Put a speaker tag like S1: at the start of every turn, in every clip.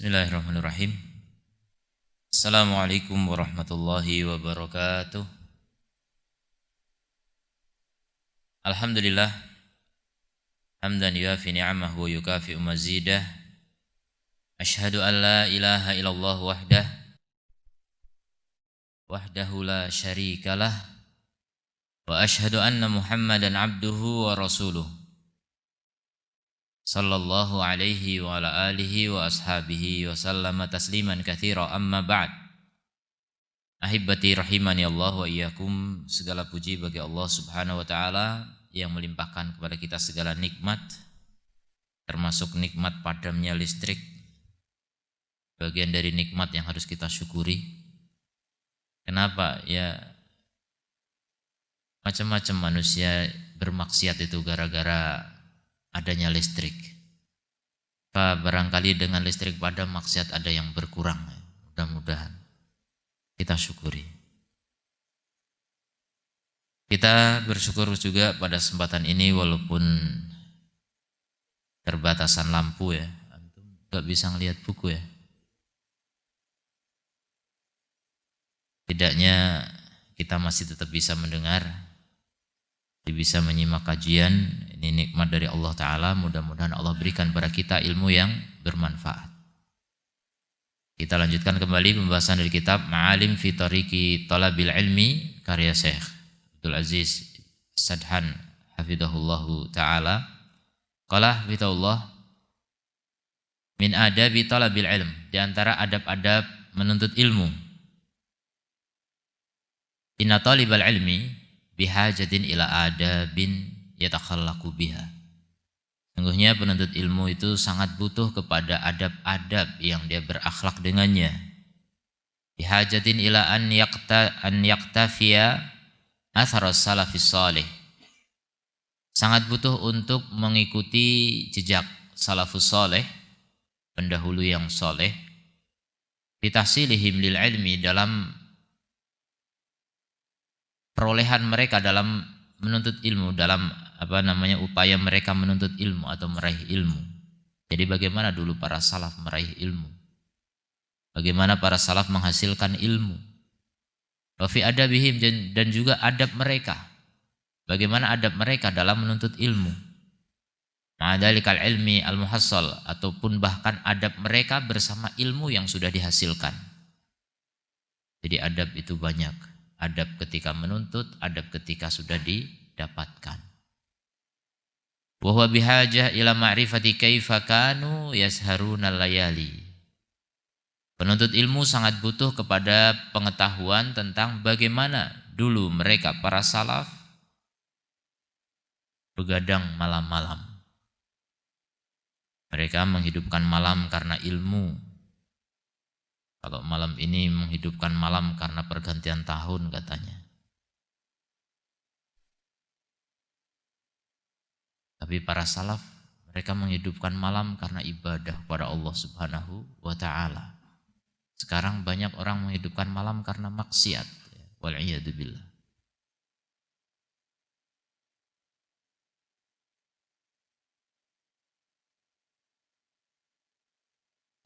S1: Bismillahirrahmanirrahim. Assalamualaikum warahmatullahi wabarakatuh. Alhamdulillah hamdan yuafi ni'amahu wa yukafi'u mazidah. Ashhadu an la ilaha illallah wahdahu la syarikalah wa ashhadu anna Muhammadan abduhu wa rasuluh. Sallallahu alaihi wa ala alihi wa ashabihi wa sallama tasliman katsira, amma ba'd. Ahibbati rahimani Allah wa iyyakum. Segala puji bagi Allah Subhanahu wa taala yang melimpahkan kepada kita segala nikmat, termasuk nikmat padamnya listrik. Bagian dari nikmat yang harus kita syukuri. Kenapa? Ya macam-macam manusia bermaksiat itu gara-gara adanya listrik. Barangkali dengan listrik padam maksiat ada yang berkurang. Mudah-mudahan kita syukuri. Kita bersyukur juga pada kesempatan ini walaupun terbatasan lampu ya. Antum gak bisa ngelihat buku ya. Tidaknya kita masih tetap bisa mendengar, bisa menyimak kajian. Ini nikmat dari Allah Ta'ala. Mudah-mudahan Allah berikan pada kita ilmu yang bermanfaat. Kita lanjutkan kembali pembahasan dari kitab Ma'alim fi Tariqi Talabil Ilmi karya Syekh Abdul Aziz Sadhan hafidhahullahu ta'ala. Qala hafidhahullah, min adabi talabil ilm, di antara adab-adab menuntut ilmu. Inna talibal ilmi bihajatin ila adabin yatakhallaku biha. Sungguhnya penuntut ilmu itu sangat butuh kepada adab-adab yang dia berakhlak dengannya. Bihajatin ila an yaktafiya atharas salafis salih. Sangat butuh untuk mengikuti jejak salafus salih, pendahulu yang saleh. Bitahsilihim lil ilmi, dalam perolehan mereka dalam menuntut ilmu, dalam upaya mereka menuntut ilmu atau meraih ilmu. Jadi bagaimana dulu para salaf meraih ilmu? Bagaimana para salaf menghasilkan ilmu? Wa fi adabihim, dan juga adab mereka. Bagaimana adab mereka dalam menuntut ilmu? Ma'adalikal ilmi al-muhassal, ataupun bahkan adab mereka bersama ilmu yang sudah dihasilkan. Jadi adab itu banyak. Adab ketika menuntut, adab ketika sudah didapatkan. Wa huwa bihajah ila ma'rifati kaifa kanu yasharuna layali. Penuntut ilmu sangat butuh kepada pengetahuan tentang bagaimana dulu mereka para salaf begadang malam-malam. Mereka menghidupkan malam karena ilmu. Kalau malam ini menghidupkan malam karena pergantian tahun katanya. Tapi para salaf, mereka menghidupkan malam karena ibadah kepada Allah Subhanahu wa ta'ala. Sekarang banyak orang menghidupkan malam karena maksiat. Wal'iyadzubillah.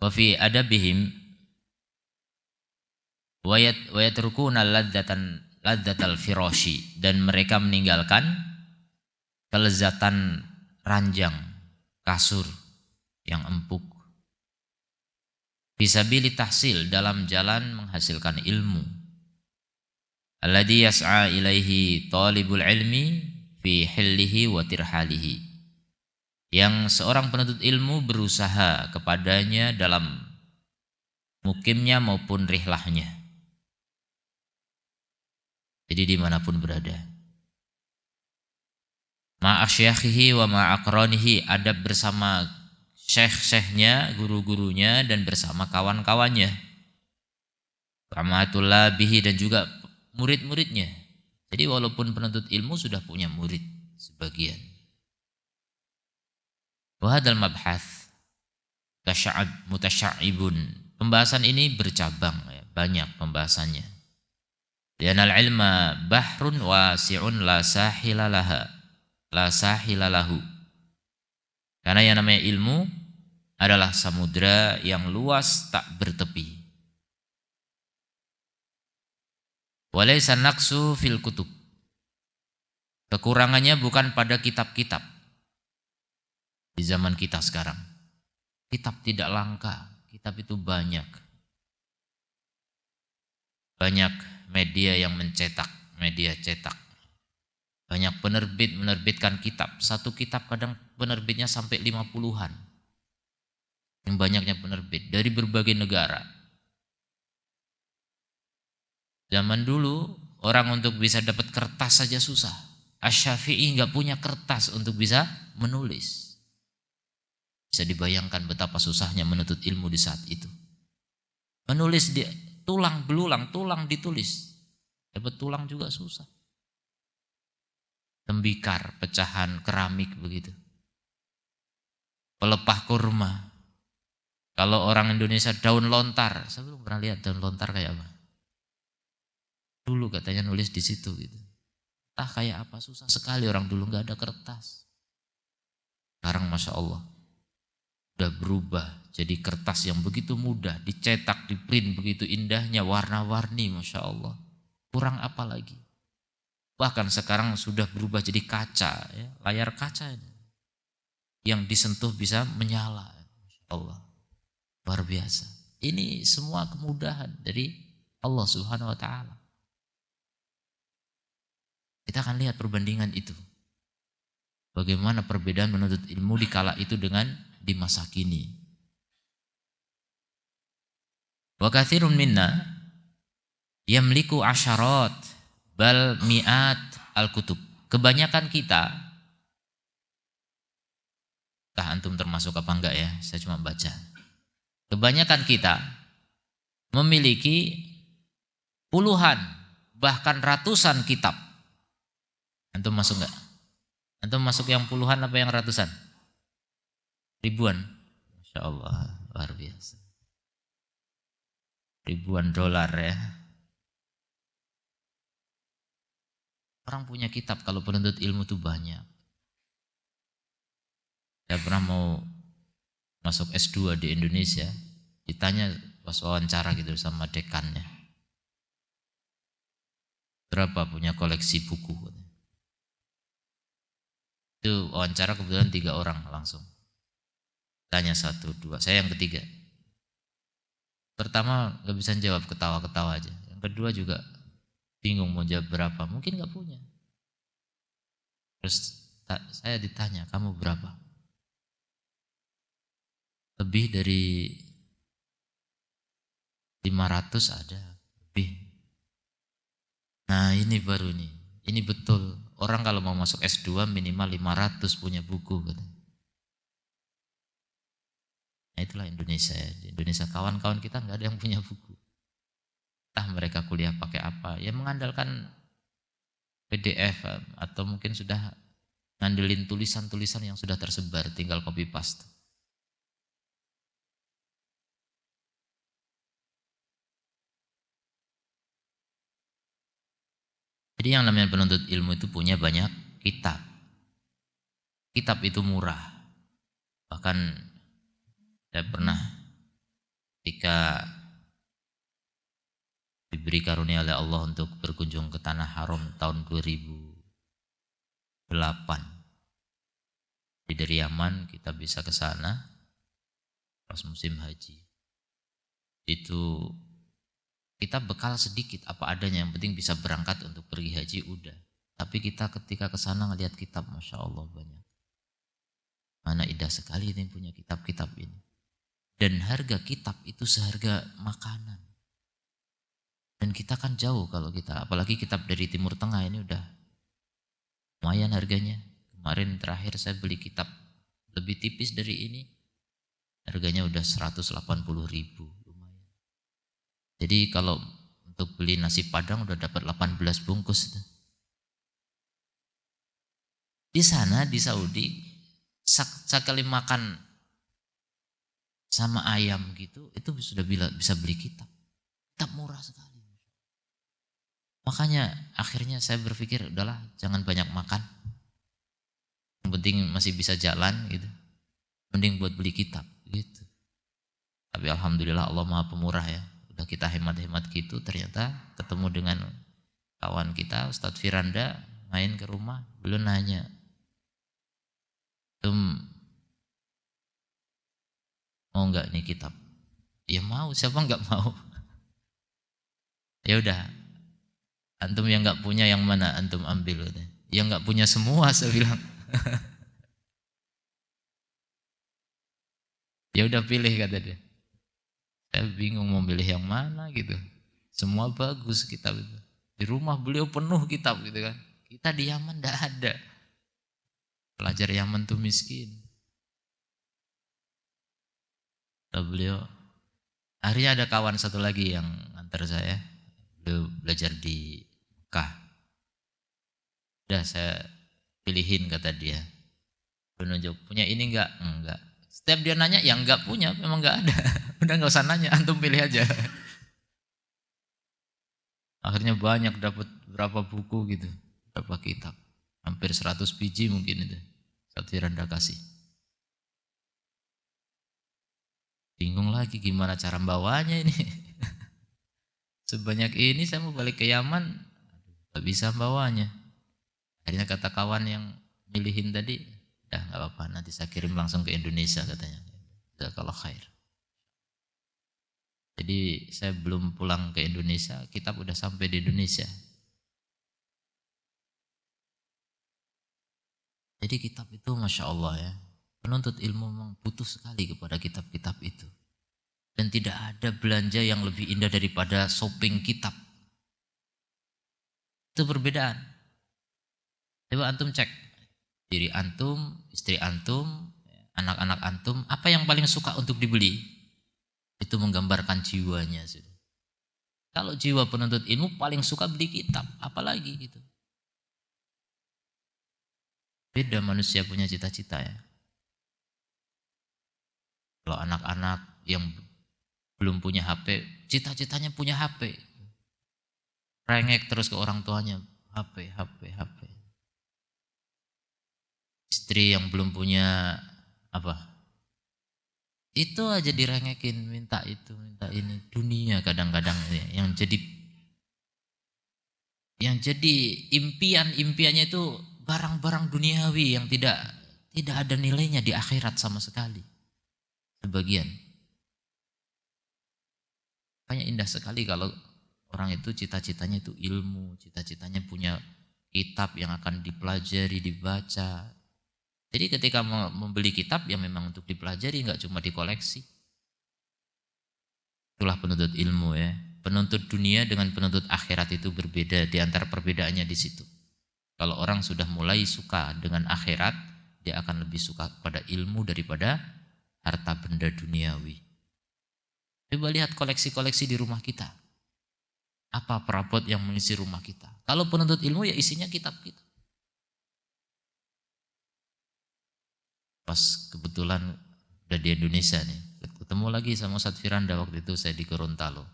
S1: Wa fi adabihim wa yatrukuna ladzatal firashi, dan mereka meninggalkan kelezatan ranjang kasur yang empuk. Fisabili tahsil, dalam jalan menghasilkan ilmu. Alladhi yas'a ilaihi talibul ilmi fi hillihi wa tirhalihi, yang seorang penuntut ilmu berusaha kepadanya dalam mukimnya maupun rihlahnya. Jadi dimanapun berada. Ma'asyakhihi wa ma'akronihi, adab bersama syekh-syekhnya, guru-gurunya, dan bersama kawan-kawannya. Rahmatullah bihi, dan juga murid-muridnya. Jadi walaupun penuntut ilmu sudah punya murid sebagian. Wahadal mabhath kasya'ab mutasya'ibun. Pembahasan ini bercabang, banyak pembahasannya. Lianal ilma bahrun wasi'un la sahilalahu. Karena yang namanya ilmu adalah samudra yang luas tak bertepi. Walaysa naqsu fil kutub. Kekurangannya bukan pada kitab-kitab. Di zaman kita sekarang, kitab tidak langka, kitab itu banyak. Banyak media yang mencetak, media cetak. Banyak penerbit menerbitkan kitab. Satu kitab kadang penerbitnya sampai 50-an. Yang banyaknya penerbit dari berbagai negara. Zaman dulu orang untuk bisa dapat kertas saja susah. Asy-Syafi'i nggak punya kertas untuk bisa menulis. Bisa dibayangkan betapa susahnya menuntut ilmu di saat itu. Menulis di tulang belulang, tulang ditulis. Dapat tulang juga susah. Tembikar, pecahan keramik begitu. Pelepah kurma. Kalau orang Indonesia daun lontar, saya belum pernah lihat daun lontar kayak apa. Dulu katanya nulis di situ gitu. Entah kayak apa, susah sekali orang dulu nggak ada kertas. Sekarang Masya Allah udah berubah jadi kertas yang begitu mudah, dicetak, diprint begitu indahnya, warna-warni Masya Allah. Kurang apa lagi? Bahkan sekarang sudah berubah jadi kaca, ya, layar kaca ini. Yang disentuh bisa menyala. Masya Allah, luar biasa. Ini semua kemudahan dari Allah Subhanahu Wa Taala. Kita akan lihat perbandingan itu. Bagaimana perbedaan menuntut ilmu di kala itu dengan di masa kini. Wa katsirun minna yamliku asyarat bal mi'at al-kutub. Kebanyakan kita, entah antum termasuk apa enggak ya, saya cuma baca. Kebanyakan kita memiliki puluhan bahkan ratusan kitab. Antum masuk enggak? Antum masuk yang puluhan apa yang ratusan? Ribuan. Masya Allah, luar biasa. Ribuan dolar ya. Orang punya kitab kalau penuntut ilmu itu banyak. Saya pernah mau masuk S2 di Indonesia, ditanya pas wawancara gitu sama dekannya. Berapa punya koleksi buku? Itu wawancara kebetulan 3 orang langsung. Tanya 1, 2, saya yang ketiga. Pertama gak bisa jawab, ketawa-ketawa aja. Yang kedua juga bingung mau jawab berapa, mungkin gak punya. Terus saya ditanya, kamu berapa? Lebih dari 500 ada, lebih. Nah ini baru nih, ini betul. Orang kalau mau masuk S2 minimal 500 punya buku. Nah itulah Indonesia ya. Di Indonesia kawan-kawan kita nggak ada yang punya buku. Entah mereka kuliah pakai apa. Ya mengandalkan PDF atau mungkin sudah ngandelin tulisan-tulisan yang sudah tersebar, tinggal copy paste. Jadi yang namanya penuntut ilmu itu punya banyak kitab. Kitab itu murah. Bahkan saya pernah ketika diberi karunia oleh Allah untuk berkunjung ke Tanah Haram tahun 2008. Dari Yaman kita bisa ke sana pas musim haji. Itu kita bekal sedikit apa adanya, yang penting bisa berangkat untuk pergi haji udah. Tapi kita ketika ke sana ngelihat kitab, Masya Allah banyak. Mana indah sekali ini punya kitab-kitab ini. Dan harga kitab itu seharga makanan. Dan kita kan jauh kalau kita, apalagi kitab dari Timur Tengah ini udah lumayan harganya. Kemarin terakhir saya beli kitab lebih tipis dari ini, harganya udah 180.000. Jadi kalau untuk beli nasi padang udah dapat 18 bungkus. Di sana di Saudi sekali makan sama ayam gitu itu sudah bisa beli kitab. Kitab murah sekali. Makanya akhirnya saya berpikir udahlah jangan banyak makan. Yang penting masih bisa jalan gitu. Mending buat beli kitab. gitu. Tapi alhamdulillah Allah Maha Pemurah ya. Udah kita hemat-hemat gitu, ternyata ketemu dengan kawan kita Ustadz Firanda main ke rumah, belum nanya, mau nggak nih kitab? Ya mau, siapa nggak mau? Ya udah, antum yang nggak punya yang mana antum ambil? Yang nggak punya semua, saya bilang. Ya udah pilih, kata dia. Saya bingung mau pilih yang mana gitu. Semua bagus kitab itu. Di rumah beliau penuh kitab gitu kan. Kita di Yaman nggak ada. Pelajar Yaman tuh miskin. Lalu beliau, akhirnya ada kawan satu lagi yang antar saya. Beliau belajar di Mekah. Udah saya pilihin, kata dia. Penunjuk, punya ini enggak? Enggak. Setiap dia nanya, ya enggak punya, memang enggak ada. Udah enggak usah nanya, antum pilih aja. Akhirnya banyak, dapat berapa buku gitu, berapa kitab. Hampir 100 biji mungkin itu. Satu Randa kasih. Bingung lagi gimana cara bawanya ini. Sebanyak ini saya mau balik ke Yaman, enggak bisa bawanya. Akhirnya kata kawan yang milihin tadi, dah enggak apa-apa, nanti saya kirim langsung ke Indonesia, katanya. Jazakallah khair. Jadi saya belum pulang ke Indonesia, kitab udah sampai di Indonesia. Jadi kitab itu Masya Allah ya, penuntut ilmu memang butuh sekali kepada kitab-kitab itu. Dan tidak ada belanja yang lebih indah daripada shopping kitab. Itu perbedaan. Coba antum cek, diri antum, istri antum, anak-anak antum, apa yang paling suka untuk dibeli? Itu menggambarkan jiwanya sudah. Kalau jiwa penuntut ilmu paling suka beli kitab, apalagi gitu. Beda manusia punya cita-cita ya. Kalau anak-anak yang belum punya HP, cita-citanya punya HP. Rengek terus ke orang tuanya, HP, HP, HP. Istri yang belum punya apa? Itu aja direngekin, minta itu, minta ini. Dunia kadang-kadang yang jadi impiannya itu barang-barang duniawi yang tidak ada nilainya di akhirat sama sekali. Sebagian. Makanya indah sekali kalau orang itu cita-citanya itu ilmu, cita-citanya punya kitab yang akan dipelajari, dibaca. Jadi ketika membeli kitab ya memang untuk dipelajari, nggak cuma dikoleksi. Itulah penuntut ilmu ya. Penuntut dunia dengan penuntut akhirat itu berbeda, di antara perbedaannya di situ. Kalau orang sudah mulai suka dengan akhirat, dia akan lebih suka pada ilmu daripada harta benda duniawi. Coba lihat koleksi-koleksi di rumah kita. Apa perabot yang mengisi rumah kita? Kalau penuntut ilmu ya isinya kitab-kitab. Pas kebetulan udah di Indonesia nih, ketemu lagi sama Ustadz Firanda waktu itu saya di Gorontalo.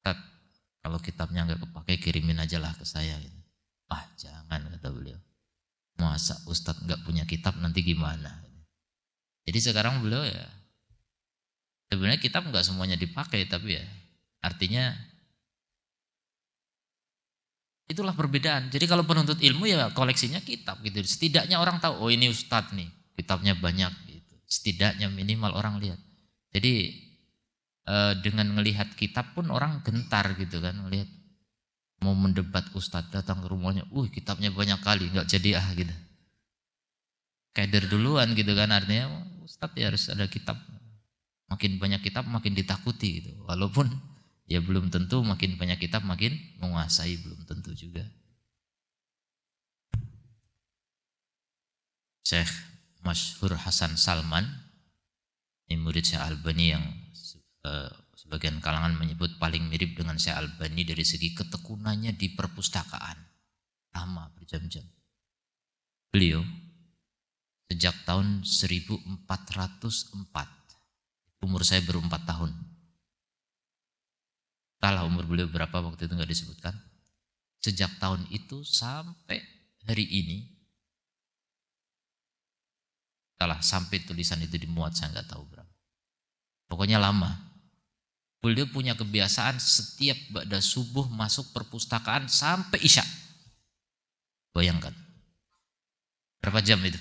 S1: Ustadz, kalau kitabnya nggak kepake kirimin aja lah ke saya. Ah jangan, kata beliau. Masa Ustadz nggak punya kitab nanti gimana? Jadi sekarang beliau ya, sebenarnya kitab nggak semuanya dipakai, tapi ya artinya itulah perbedaan. Jadi kalau penuntut ilmu ya koleksinya kitab gitu. Setidaknya orang tahu, oh ini Ustadz nih, kitabnya banyak gitu. Setidaknya minimal orang lihat. Jadi dengan melihat kitab pun orang gentar gitu kan, melihat mau mendebat Ustadz datang ke rumahnya, kitabnya banyak kali, nggak jadi gitu. Keder duluan gitu kan, artinya Ustadz ya harus ada kitab. Makin banyak kitab makin ditakuti gitu. Walaupun ya belum tentu makin banyak kitab makin menguasai, belum tentu juga. Syekh Masyhur Hasan Salman, ini murid Syekh Albani yang sebagian kalangan menyebut paling mirip dengan Syekh Albani dari segi ketekunannya di perpustakaan. Lama berjam-jam. Beliau sejak tahun 1404, umur saya baru 4 tahun. Entahlah umur beliau berapa waktu itu nggak disebutkan. Sejak tahun itu sampai hari ini Salah, sampai tulisan itu dimuat saya nggak tahu berapa. Pokoknya lama. Beliau punya kebiasaan setiap ba'da subuh masuk perpustakaan sampai isya. Bayangkan. Berapa jam itu?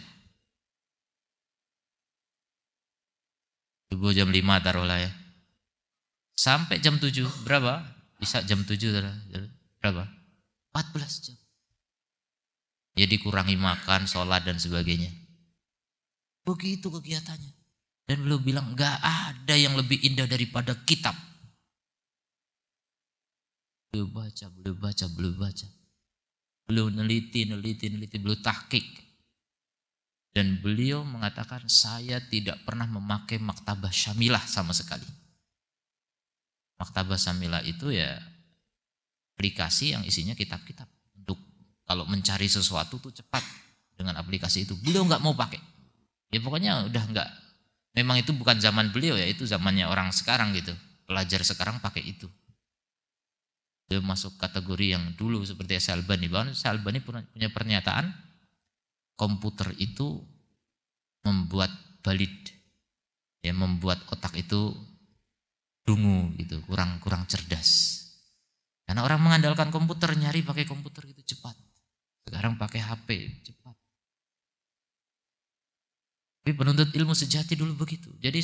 S1: Subuh jam 5 taruhlah ya. Sampai jam 7. Berapa? Isya jam 7. Berapa? 14 jam. Jadi kurangi makan, sholat dan sebagainya. Begitu kegiatannya. Dan beliau bilang gak ada yang lebih indah daripada kitab. Beliau baca. Beliau neliti, beliau tahqiq. Dan beliau mengatakan saya tidak pernah memakai maktabah syamilah sama sekali. Maktabah syamilah itu ya aplikasi yang isinya kitab-kitab. Untuk kalau mencari sesuatu tuh cepat dengan aplikasi itu. Beliau gak mau pakai. Ya pokoknya udah gak. Memang itu bukan zaman beliau ya, itu zamannya orang sekarang gitu. Pelajar sekarang pakai itu. Dia masuk kategori yang dulu seperti Syalbani. Bahkan Syalbani punya pernyataan komputer itu membuat balid, ya membuat otak itu dungu gitu, kurang cerdas. Karena orang mengandalkan komputer, nyari pakai komputer gitu cepat. Sekarang pakai HP cepat. Tapi penuntut ilmu sejati dulu begitu. Jadi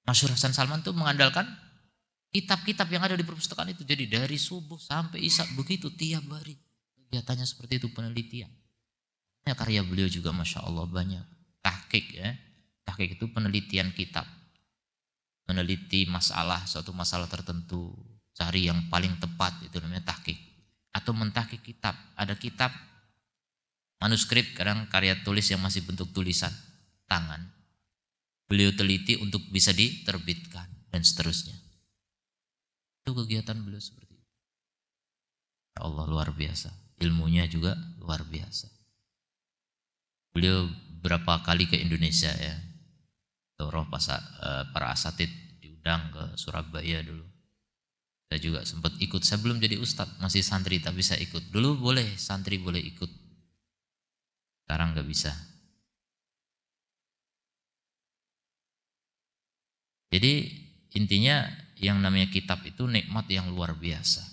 S1: Masyhur Hasan Salman tuh mengandalkan kitab-kitab yang ada di perpustakaan itu. Jadi dari subuh sampai isya begitu tiap hari. Kegiatannya seperti itu, penelitian. Karya beliau juga Masya Allah banyak. Tahqiq ya. Tahqiq itu penelitian kitab. Meneliti suatu masalah tertentu. Cari yang paling tepat, itu namanya tahqiq. Atau mentahqiq kitab. Ada kitab manuskrip, kadang karya tulis yang masih bentuk tulisan tangan. Beliau teliti untuk bisa diterbitkan dan seterusnya. Itu kegiatan beliau seperti itu. Ya Allah luar biasa. Ilmunya juga luar biasa. Beliau berapa kali ke Indonesia ya. Para asatid diundang ke Surabaya dulu. Saya juga sempat ikut. Saya belum jadi ustadz, masih santri tapi saya ikut. Dulu boleh, santri boleh ikut. Sekarang gak bisa. Jadi intinya yang namanya kitab itu nikmat yang luar biasa.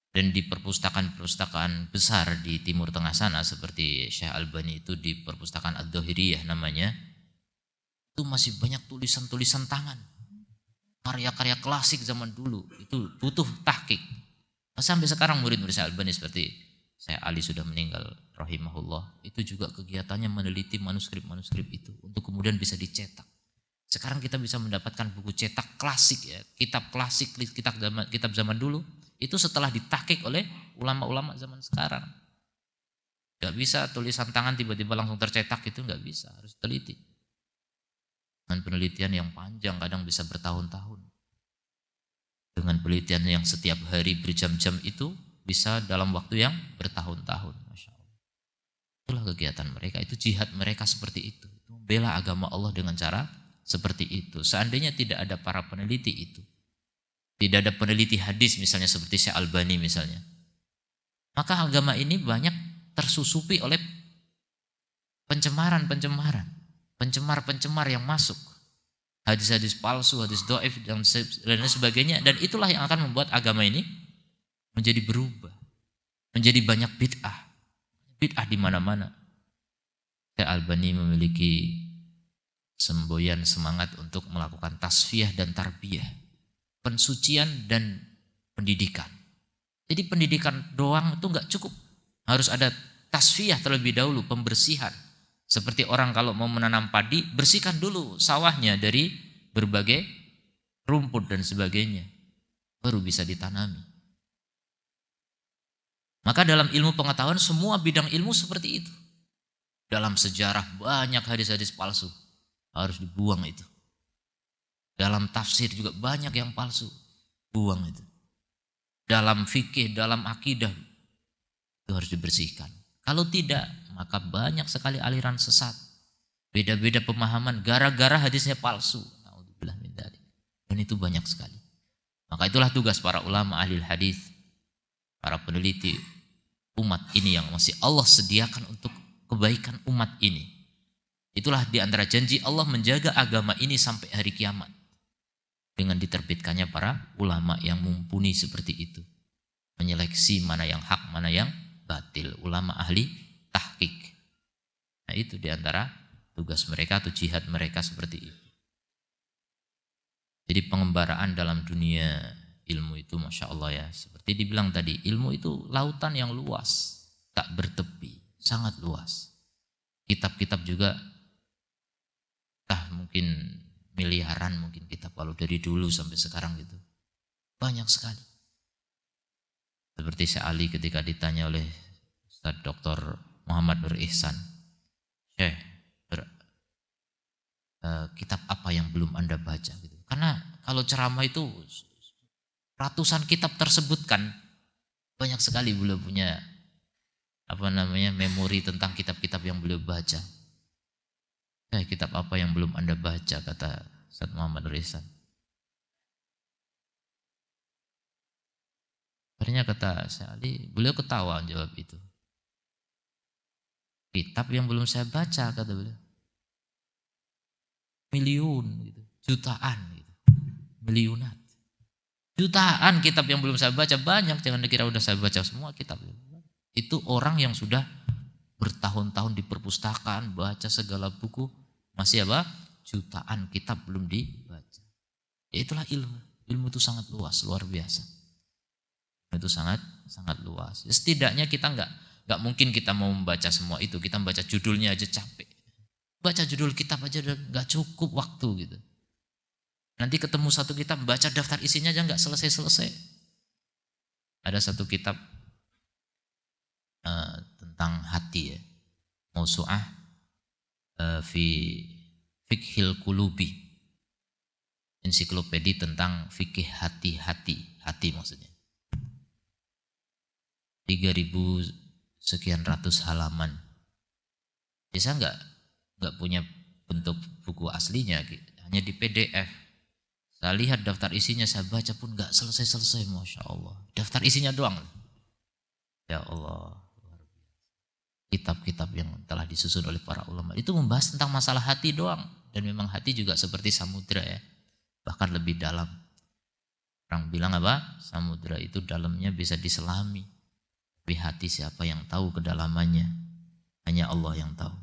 S1: Dan di perpustakaan besar di Timur Tengah sana seperti Syekh Albani itu di perpustakaan Ad-Dhahiriyah namanya, itu masih banyak tulisan-tulisan tangan. Karya-karya klasik zaman dulu itu butuh tahqiq. Sampai sekarang murid-murid Syekh Albani seperti Syekh Ali sudah meninggal rahimahullah, itu juga kegiatannya meneliti manuskrip-manuskrip itu untuk kemudian bisa dicetak. Sekarang kita bisa mendapatkan buku cetak klasik ya, kitab klasik, kitab zaman dulu itu setelah ditahqiq oleh ulama-ulama zaman sekarang. Gak bisa tulisan tangan tiba-tiba langsung tercetak, itu gak bisa, harus teliti. Dengan penelitian yang panjang, kadang bisa bertahun-tahun. Dengan penelitian yang setiap hari berjam-jam itu bisa dalam waktu yang bertahun-tahun. Masya Allah. Itulah kegiatan mereka, itu jihad mereka seperti itu. Membela agama Allah dengan cara seperti itu. Seandainya tidak ada para peneliti itu, tidak ada peneliti hadis misalnya seperti Syekh Albani misalnya, maka agama ini banyak tersusupi oleh pencemar yang masuk. Hadis-hadis palsu, hadis dhaif dan sebagainya, dan itulah yang akan membuat agama ini menjadi berubah, menjadi banyak bid'ah di mana-mana. Syekh Albani memiliki semboyan semangat untuk melakukan tasfiyah dan tarbiyah, pensucian dan pendidikan. Jadi pendidikan doang itu enggak cukup, harus ada tasfiyah terlebih dahulu, pembersihan. Seperti orang kalau mau menanam padi, bersihkan dulu sawahnya dari berbagai rumput dan sebagainya, baru bisa ditanami. Maka dalam ilmu pengetahuan semua bidang ilmu seperti itu. Dalam sejarah banyak hadis-hadis palsu, harus dibuang itu. Dalam tafsir juga banyak yang palsu, buang itu. Dalam fikih, dalam akidah itu harus dibersihkan. Kalau tidak, maka banyak sekali aliran sesat. Beda-beda pemahaman gara-gara hadisnya palsu. Naudzubillah min dzalik. Dan itu banyak sekali. Maka itulah tugas para ulama ahli hadis, para peneliti umat ini yang masih Allah sediakan untuk kebaikan umat ini. Itulah di antara janji Allah menjaga agama ini sampai hari kiamat. Dengan diterbitkannya para ulama yang mumpuni seperti itu. Menyeleksi mana yang hak, mana yang batil. Ulama ahli tahqiq. Nah itu di antara tugas mereka atau jihad mereka seperti itu. Jadi pengembaraan dalam dunia ilmu itu Masya Allah ya. Seperti dibilang tadi, ilmu itu lautan yang luas. Tak bertepi, sangat luas. Kitab-kitab juga mungkin miliaran mungkin kitab kalau dari dulu sampai sekarang gitu. Banyak sekali. Seperti Syekh Ali ketika ditanya oleh Ustaz Dr. Muhammad Nur Ihsan. Syekh, kitab apa yang belum Anda baca gitu. Karena kalau ceramah itu ratusan kitab tersebutkan, banyak sekali beliau punya memori tentang kitab-kitab yang beliau baca. Kitab apa yang belum Anda baca, kata Ustaz Muhammad Nur Ihsan. Akhirnya kata Syekh Ali, beliau ketawa jawab itu. Kitab yang belum saya baca, kata beliau. Miliun gitu, jutaan gitu. Miliunan. Jutaan kitab yang belum saya baca, banyak, jangan dikira udah saya baca semua kitab. Itu orang yang sudah bertahun-tahun di perpustakaan, baca segala buku, masih jutaan kitab belum dibaca. Ya itulah ilmu. Ilmu itu sangat luas, luar biasa. Itu sangat luas. Ya, setidaknya kita nggak mungkin kita mau membaca semua itu. Kita membaca judulnya aja capek. Baca judul kitab aja nggak cukup waktu gitu. Nanti ketemu satu kitab, baca daftar isinya aja nggak selesai. Ada satu kitab tentang hati ya, Mausu'ah fi Fiqhil Qulubi, ensiklopedi tentang fikih hati maksudnya. 3000 sekian ratus halaman. Bisa nggak punya bentuk buku aslinya, hanya di PDF. Saya lihat daftar isinya, saya baca pun nggak selesai, Masya Allah. Daftar isinya doang. Ya Allah. Kitab-kitab yang telah disusun oleh para ulama itu membahas tentang masalah hati doang. Dan memang hati juga seperti samudra ya, bahkan lebih dalam. Orang bilang samudra itu dalamnya bisa diselami, tapi hati siapa yang tahu kedalamannya? Hanya Allah yang tahu.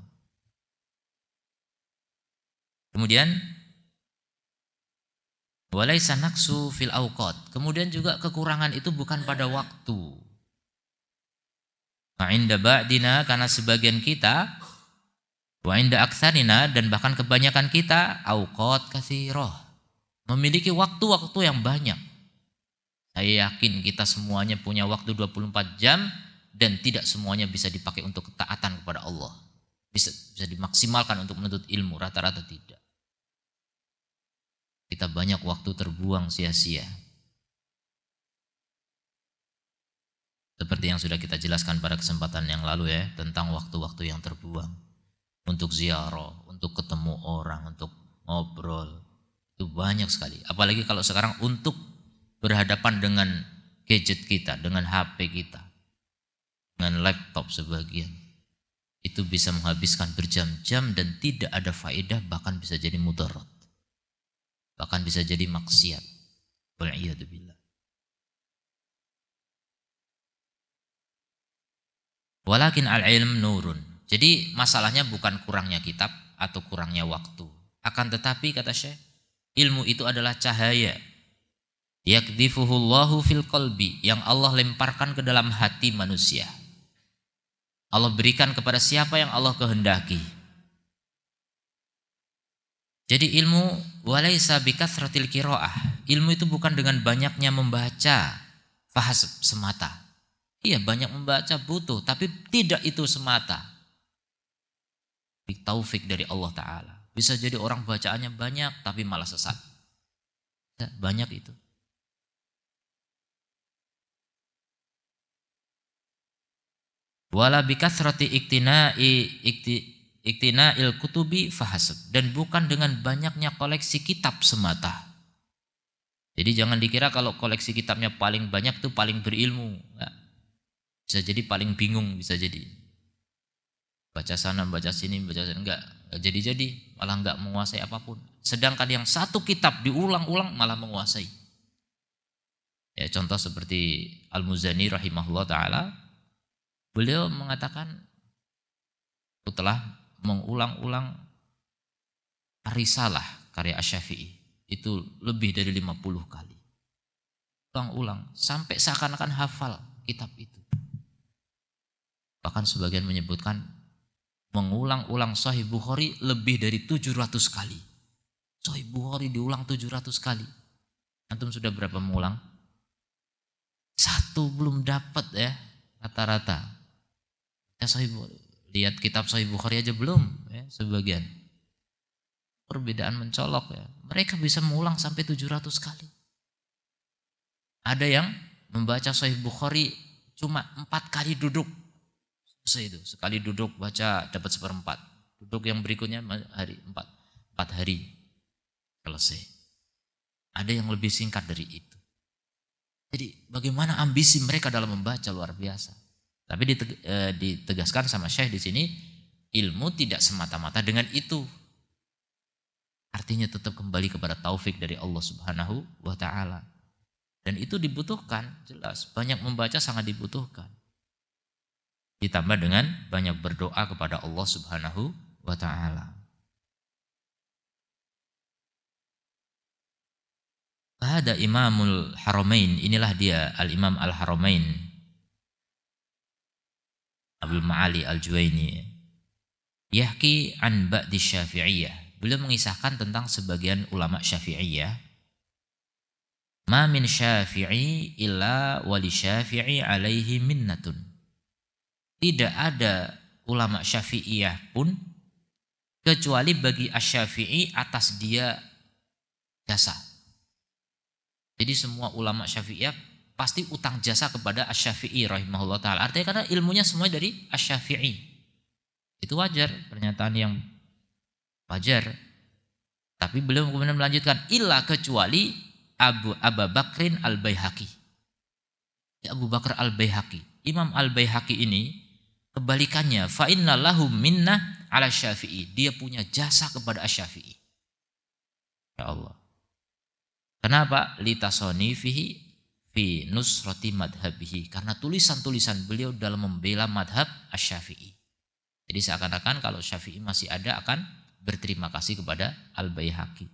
S1: Kemudian walaisa naqsu fil awqat. Kemudian juga kekurangan itu bukan pada waktu. Ma'inda ba'dina, karena sebagian kita, wa inda aktsarina, dan bahkan kebanyakan kita, awqat katsirah, memiliki waktu-waktu yang banyak. Saya yakin kita semuanya punya waktu 24 jam dan tidak semuanya bisa dipakai untuk ketaatan kepada Allah. Bisa dimaksimalkan untuk menuntut ilmu, rata-rata tidak. Kita banyak waktu terbuang sia-sia. Seperti yang sudah kita jelaskan pada kesempatan yang lalu ya, tentang waktu-waktu yang terbuang. Untuk ziarah, untuk ketemu orang, untuk ngobrol. Itu banyak sekali. Apalagi kalau sekarang untuk berhadapan dengan gadget kita, dengan HP kita, dengan laptop sebagian. Itu bisa menghabiskan berjam-jam dan tidak ada faedah, bahkan bisa jadi mudarat. Bahkan bisa jadi maksiat. Wal'iyadzubillah. Walakin al-ilm nurun. Jadi masalahnya bukan kurangnya kitab atau kurangnya waktu. Akan tetapi kata Syekh, ilmu itu adalah cahaya. Yakdifuhullahu fil qalbi, yang Allah lemparkan ke dalam hati manusia. Allah berikan kepada siapa yang Allah kehendaki. Jadi ilmu walaisa bikathratil qiraah. Ilmu itu bukan dengan banyaknya membaca fahasab semata. Iya, banyak membaca butuh, tapi tidak itu semata. Taufik dari Allah Ta'ala. Bisa jadi orang bacaannya banyak tapi malah sesat. Banyak itu. Wala bikathrati iktina'il kutubi fahasab, dan bukan dengan banyaknya koleksi kitab semata. Jadi jangan dikira kalau koleksi kitabnya paling banyak itu paling berilmu. Bisa jadi paling bingung, bisa jadi. Baca sana, baca sini, baca sana, enggak jadi-jadi, malah enggak menguasai apapun. Sedangkan yang satu kitab diulang-ulang malah menguasai. Ya, contoh seperti Al-Muzani rahimahullah taala, beliau mengatakan setelah mengulang-ulang Risalah karya Asy-Syafi'i itu lebih dari 50 kali. Ulang-ulang sampai seakan-akan hafal kitab itu. Bahkan sebagian menyebutkan mengulang-ulang Sahih Bukhari lebih dari 700 kali. Sahih Bukhari diulang 700 kali. Antum sudah berapa mengulang? Satu belum dapat ya rata-rata. Ya, lihat kitab Sahih Bukhari aja belum ya, sebagian. Perbedaan mencolok ya. Mereka bisa mengulang sampai 700 kali. Ada yang membaca Sahih Bukhari cuma 4 kali duduk. Selesai itu. Sekali duduk baca dapat 1/4. Duduk yang berikutnya hari 4 hari. Selesai. Ada yang lebih singkat dari itu. Jadi bagaimana ambisi mereka dalam membaca luar biasa. Tapi ditegaskan sama Syekh di sini, ilmu tidak semata-mata dengan itu. Artinya tetap kembali kepada taufik dari Allah Subhanahu wa taala. Dan itu dibutuhkan, jelas. Banyak membaca sangat dibutuhkan. Ditambah dengan banyak berdoa kepada Allah Subhanahu wa taala. Ada Imamul Haramain, inilah dia Al-Imam Al-Haramain Abdul Ma'ali Al-Juwaini. Yahki an ba'di Syafi'iyah. Beliau mengisahkan tentang sebagian ulama Syafi'iyah. Ma min syafi'i illa wali syafi'i alaihi minnatun. Tidak ada ulama Syafi'iyah pun kecuali bagi Asy-Syafi'i atas dia jasa. Jadi semua ulama Syafi'iyah pasti utang jasa kepada Asy-Syafi'i rahimahullah ta'ala. Artinya karena ilmunya semua dari Asy-Syafi'i. Itu wajar, pernyataan yang wajar. Tapi beliau kemudian melanjutkan, illa kecuali Abu Bakrin Al-Baihaqi. Abu Bakar Al-Baihaqi. Imam Al-Baihaqi ini kebalikannya, fa inna lahum minnah ala Syafi'i. Dia punya jasa kepada Asy-Syafi'i. Ya Allah. Kenapa? Litasoni fihi fi nusrati madhabihi. Karena tulisan-tulisan beliau dalam membela madhab Asy-Syafi'i. Jadi seakan-akan kalau Syafi'i masih ada akan berterima kasih kepada Al-Baihaqi.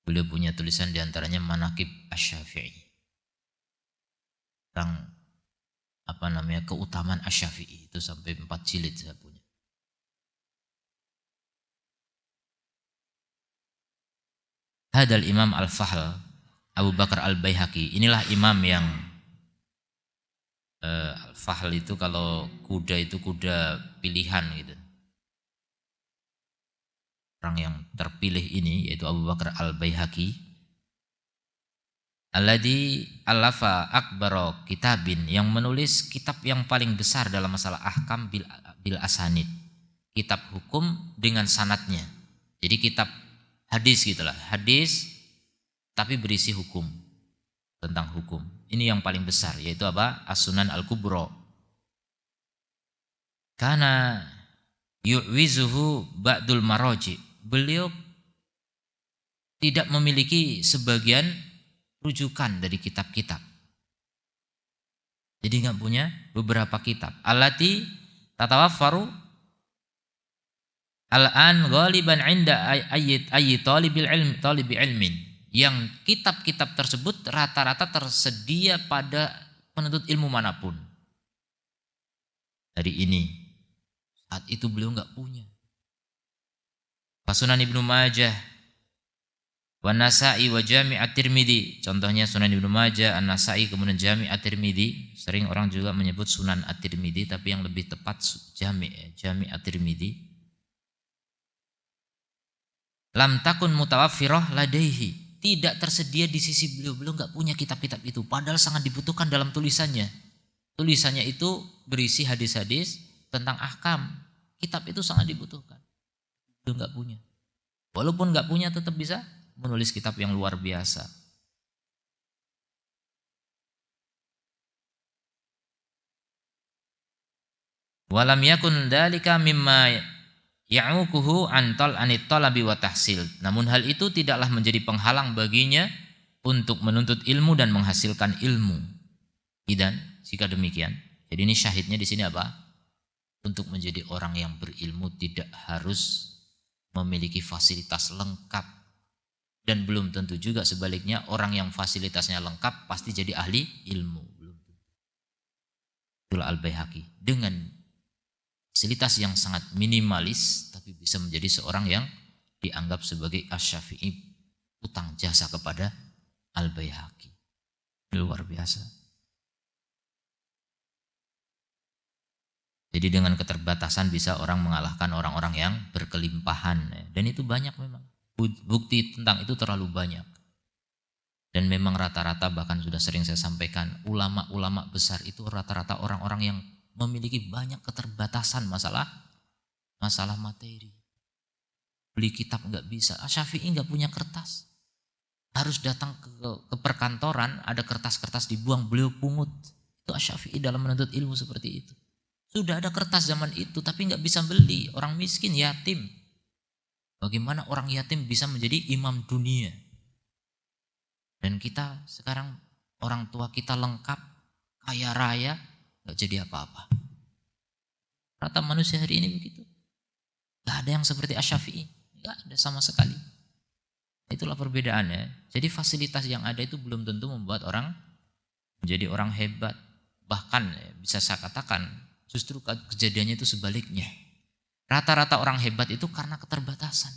S1: Beliau punya tulisan diantaranya Manaqib Asy-Syafi'i. Tentang keutamaan Asy-Syafi'i itu sampai 4 jilid saya punya. Hadal Imam Al-Fahl Abu Bakar Al-Baihaqi. Inilah imam yang Al-Fahl itu kalau kuda itu kuda pilihan gitu. Orang yang terpilih ini yaitu Abu Bakar Al-Baihaqi. Alladzi alafa akbaro kitabin, yang menulis kitab yang paling besar dalam masalah ahkam bil asanid. Kitab hukum dengan sanadnya. Jadi kitab hadis gitulah, hadis tapi berisi hukum, tentang hukum. Ini yang paling besar, yaitu apa? As-Sunan Al-Kubra. Karena yu'wizuhu ba'dul maraji. Beliau tidak memiliki sebagian rujukan dari kitab-kitab. Jadi enggak punya beberapa kitab. Allati tatawaffaru al-an ghaliban 'inda ayyi talibil ilmin, yang kitab-kitab tersebut rata-rata tersedia pada penuntut ilmu manapun. Hari ini, saat itu beliau enggak punya. Sunan Ibnu Majah wa Nasa'i wa Jami' At-Tirmidzi. Contohnya Sunan Ibnu Majah, An-Nasa'i, kemudian Jami' At-Tirmidzi. Sering orang juga menyebut Sunan At-Tirmidzi, tapi yang lebih tepat Jami' At-Tirmidzi. Lam takun mutawaffirah ladaihi. Tidak tersedia di sisi beliau. Beliau enggak punya kitab-kitab itu, padahal sangat dibutuhkan dalam tulisannya. Tulisannya itu berisi hadis-hadis tentang ahkam. Kitab itu sangat dibutuhkan. Beliau enggak punya. Walaupun enggak punya tetap bisa menulis kitab yang luar biasa. Walam yakun dzalika mimma ya'uquhu anit talabi wa tahsil. Namun hal itu tidaklah menjadi penghalang baginya untuk menuntut ilmu dan menghasilkan ilmu. Dan jika demikian, jadi ini syahidnya di sini apa? Untuk menjadi orang yang berilmu tidak harus memiliki fasilitas lengkap, dan belum tentu juga sebaliknya orang yang fasilitasnya lengkap pasti jadi ahli ilmu. Belum tentu. Itulah Al-Baihaqi dengan fasilitas yang sangat minimalis tapi bisa menjadi seorang yang dianggap sebagai Asy-Syafi'i, utang jasa kepada Al-Baihaqi. Luar biasa. Jadi dengan keterbatasan bisa orang mengalahkan orang-orang yang berkelimpahan. Dan itu banyak memang. Bukti tentang itu terlalu banyak. Dan memang rata-rata, bahkan sudah sering saya sampaikan, ulama-ulama besar itu rata-rata orang-orang yang memiliki banyak keterbatasan masalah materi. Beli kitab nggak bisa. Syafi'i nggak punya kertas. Harus datang ke perkantoran, ada kertas-kertas dibuang, beliau pungut. Itu Syafi'i dalam menuntut ilmu seperti itu. Sudah ada kertas zaman itu tapi nggak bisa beli. Orang miskin, yatim. Bagaimana orang yatim bisa menjadi imam dunia? Dan kita sekarang orang tua kita lengkap, kaya raya, nggak jadi apa-apa. Rata manusia hari ini begitu. Nggak ada yang seperti Asy-Syafi'i, nggak ada sama sekali. Itulah perbedaannya. Jadi fasilitas yang ada itu belum tentu membuat orang menjadi orang hebat. Bahkan bisa saya katakan justru kejadiannya itu sebaliknya. Rata-rata orang hebat itu karena keterbatasan.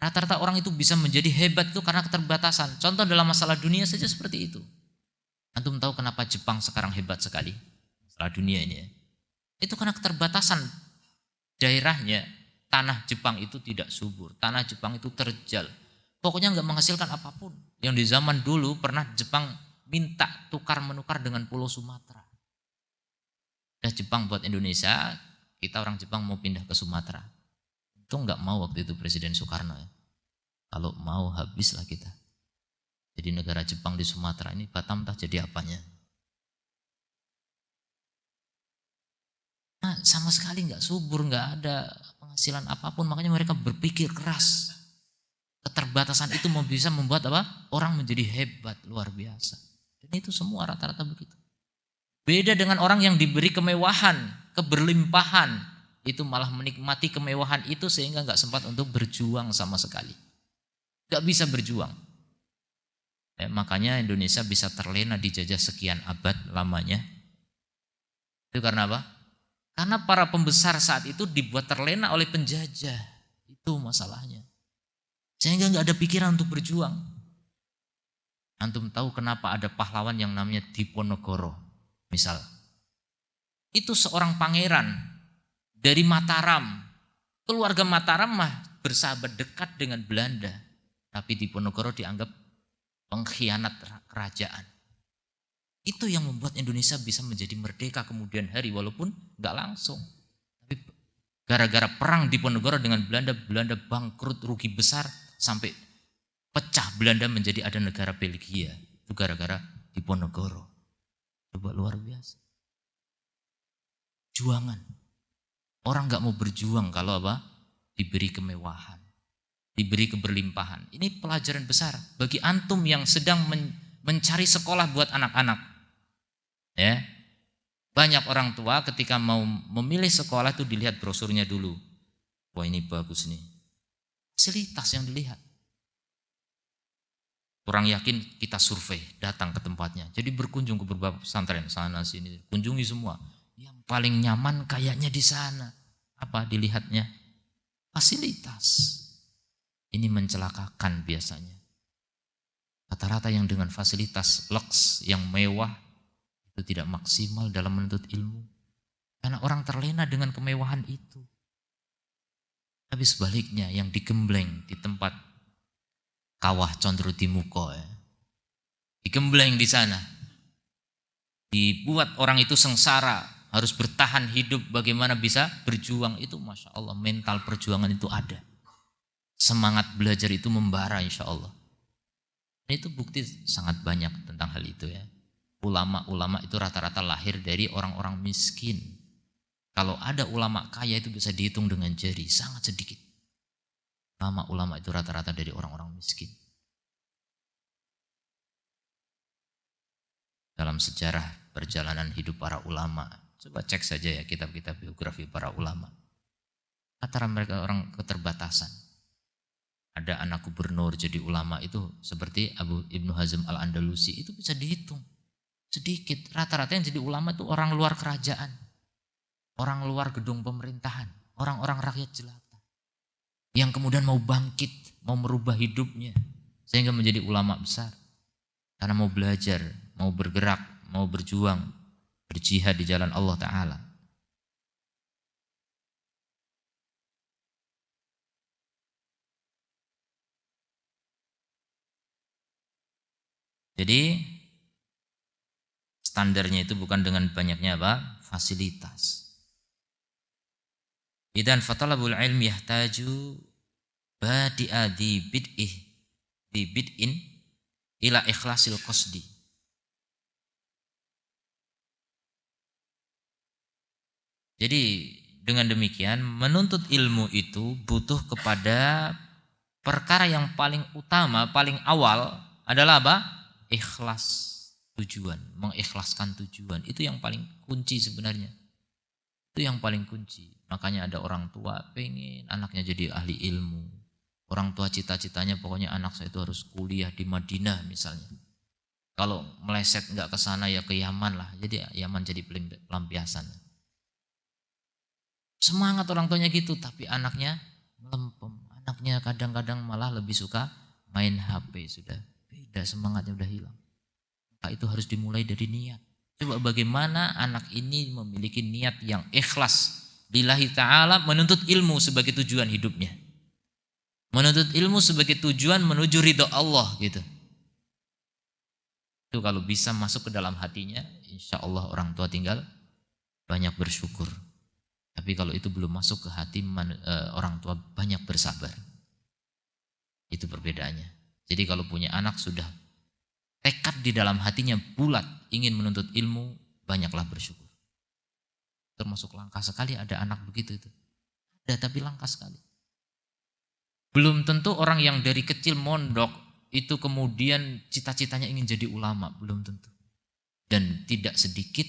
S1: Rata-rata orang itu bisa menjadi hebat itu karena keterbatasan. Contoh dalam masalah dunia saja seperti itu. Antum tahu kenapa Jepang sekarang hebat sekali? Masalah dunia ini ya. Itu karena keterbatasan daerahnya. Tanah Jepang itu tidak subur. Tanah Jepang itu terjal. Pokoknya nggak menghasilkan apapun. Yang di zaman dulu pernah Jepang minta tukar-menukar dengan Pulau Sumatera. Dan Jepang buat Indonesia, kita orang Jepang mau pindah ke Sumatera. Itu nggak mau waktu itu Presiden Soekarno ya. Kalau mau habislah kita. Jadi negara Jepang di Sumatera ini Batam tak jadi apanya. Nah, sama sekali nggak subur, nggak ada penghasilan apapun, makanya mereka berpikir keras. Keterbatasan itu bisa membuat apa? Orang menjadi hebat luar biasa. Dan itu semua rata-rata begitu. Beda dengan orang yang diberi kemewahan, keberlimpahan, itu malah menikmati kemewahan itu sehingga nggak sempat untuk berjuang sama sekali. Nggak bisa berjuang. Makanya Indonesia bisa terlena dijajah sekian abad lamanya. Itu karena apa? Karena para pembesar saat itu dibuat terlena oleh penjajah. Itu masalahnya. Sehingga nggak ada pikiran untuk berjuang. Antum tahu kenapa ada pahlawan yang namanya Diponegoro? Misal, itu seorang pangeran dari Mataram. Keluarga Mataram mah bersahabat dekat dengan Belanda. Tapi Diponegoro dianggap pengkhianat kerajaan. Itu yang membuat Indonesia bisa menjadi merdeka kemudian hari walaupun nggak langsung. Tapi gara-gara perang Diponegoro dengan Belanda, Belanda bangkrut, rugi besar sampai pecah Belanda menjadi ada negara Belgia. Itu gara-gara Diponegoro. Coba luar biasa. Juangan. Orang nggak mau berjuang kalau apa? Diberi kemewahan, diberi keberlimpahan. Ini pelajaran besar bagi antum yang sedang mencari sekolah buat anak-anak. Ya, banyak orang tua ketika mau memilih sekolah itu dilihat brosurnya dulu. Wah ini bagus nih. Fasilitas yang dilihat. Kurang yakin kita survei, datang ke tempatnya. Jadi berkunjung ke beberapa pesantren sana sini, kunjungi semua. Yang paling nyaman kayaknya di sana. Apa dilihatnya? Fasilitas. Ini mencelakakan biasanya. Rata-rata yang dengan fasilitas lux yang mewah itu tidak maksimal dalam menuntut ilmu. Karena orang terlena dengan kemewahan itu. Tapi sebaliknya yang digembleng di tempat Kawah Condro Timuko ya. Digembleng di sana. Dibuat orang itu sengsara, harus bertahan hidup, bagaimana bisa berjuang itu Masya Allah, mental perjuangan itu ada. Semangat belajar itu membara insya Allah. Itu bukti sangat banyak tentang hal itu ya. Ulama-ulama itu rata-rata lahir dari orang-orang miskin. Kalau ada ulama kaya itu bisa dihitung dengan jari, sangat sedikit. Ulama itu rata-rata dari orang-orang miskin. Dalam sejarah perjalanan hidup para ulama, coba cek saja ya kitab-kitab biografi para ulama. Antara mereka orang keterbatasan. Ada anak gubernur jadi ulama itu seperti Abu Ibnu Hazm Al-Andalusi, itu bisa dihitung. Sedikit, rata-rata yang jadi ulama itu orang luar kerajaan. Orang luar gedung pemerintahan. Orang-orang rakyat jelata. Yang kemudian mau bangkit, mau merubah hidupnya. Sehingga menjadi ulama besar. Karena mau belajar, mau bergerak, mau berjuang, berjihad di jalan Allah Ta'ala. Jadi standarnya itu bukan dengan banyaknya apa? Fasilitas. Idan fatalabul ilm yahtaju badi'a di bid'in ila ikhlasil qasdi. Jadi dengan demikian menuntut ilmu itu butuh kepada perkara yang paling utama, paling awal adalah apa? Ikhlas tujuan, mengikhlaskan tujuan. Itu yang paling kunci sebenarnya. Itu yang paling kunci. Makanya ada orang tua pengen anaknya jadi ahli ilmu. Orang tua cita-citanya pokoknya anak saya itu harus kuliah di Madinah misalnya. Kalau meleset nggak ke sana ya ke Yaman lah. Jadi Yaman jadi pelampiasan. Semangat orang tuanya gitu, tapi anaknya melempem. Anaknya kadang-kadang malah lebih suka main HP, sudah beda, semangatnya udah hilang. Maka itu harus dimulai dari niat. Coba bagaimana anak ini memiliki niat yang ikhlas lillahi ta'ala, menuntut ilmu sebagai tujuan hidupnya. Menuntut ilmu sebagai tujuan menuju ridho Allah gitu. Itu kalau bisa masuk ke dalam hatinya, insya Allah orang tua tinggal banyak bersyukur. Tapi kalau itu belum masuk ke hati orang tua banyak bersabar. Itu perbedaannya. Jadi kalau punya anak sudah tekad di dalam hatinya bulat ingin menuntut ilmu, banyaklah bersyukur. Termasuk langka sekali ada anak begitu itu. Ada tapi langka sekali. Belum tentu orang yang dari kecil mondok itu kemudian cita-citanya ingin jadi ulama, belum tentu. Dan tidak sedikit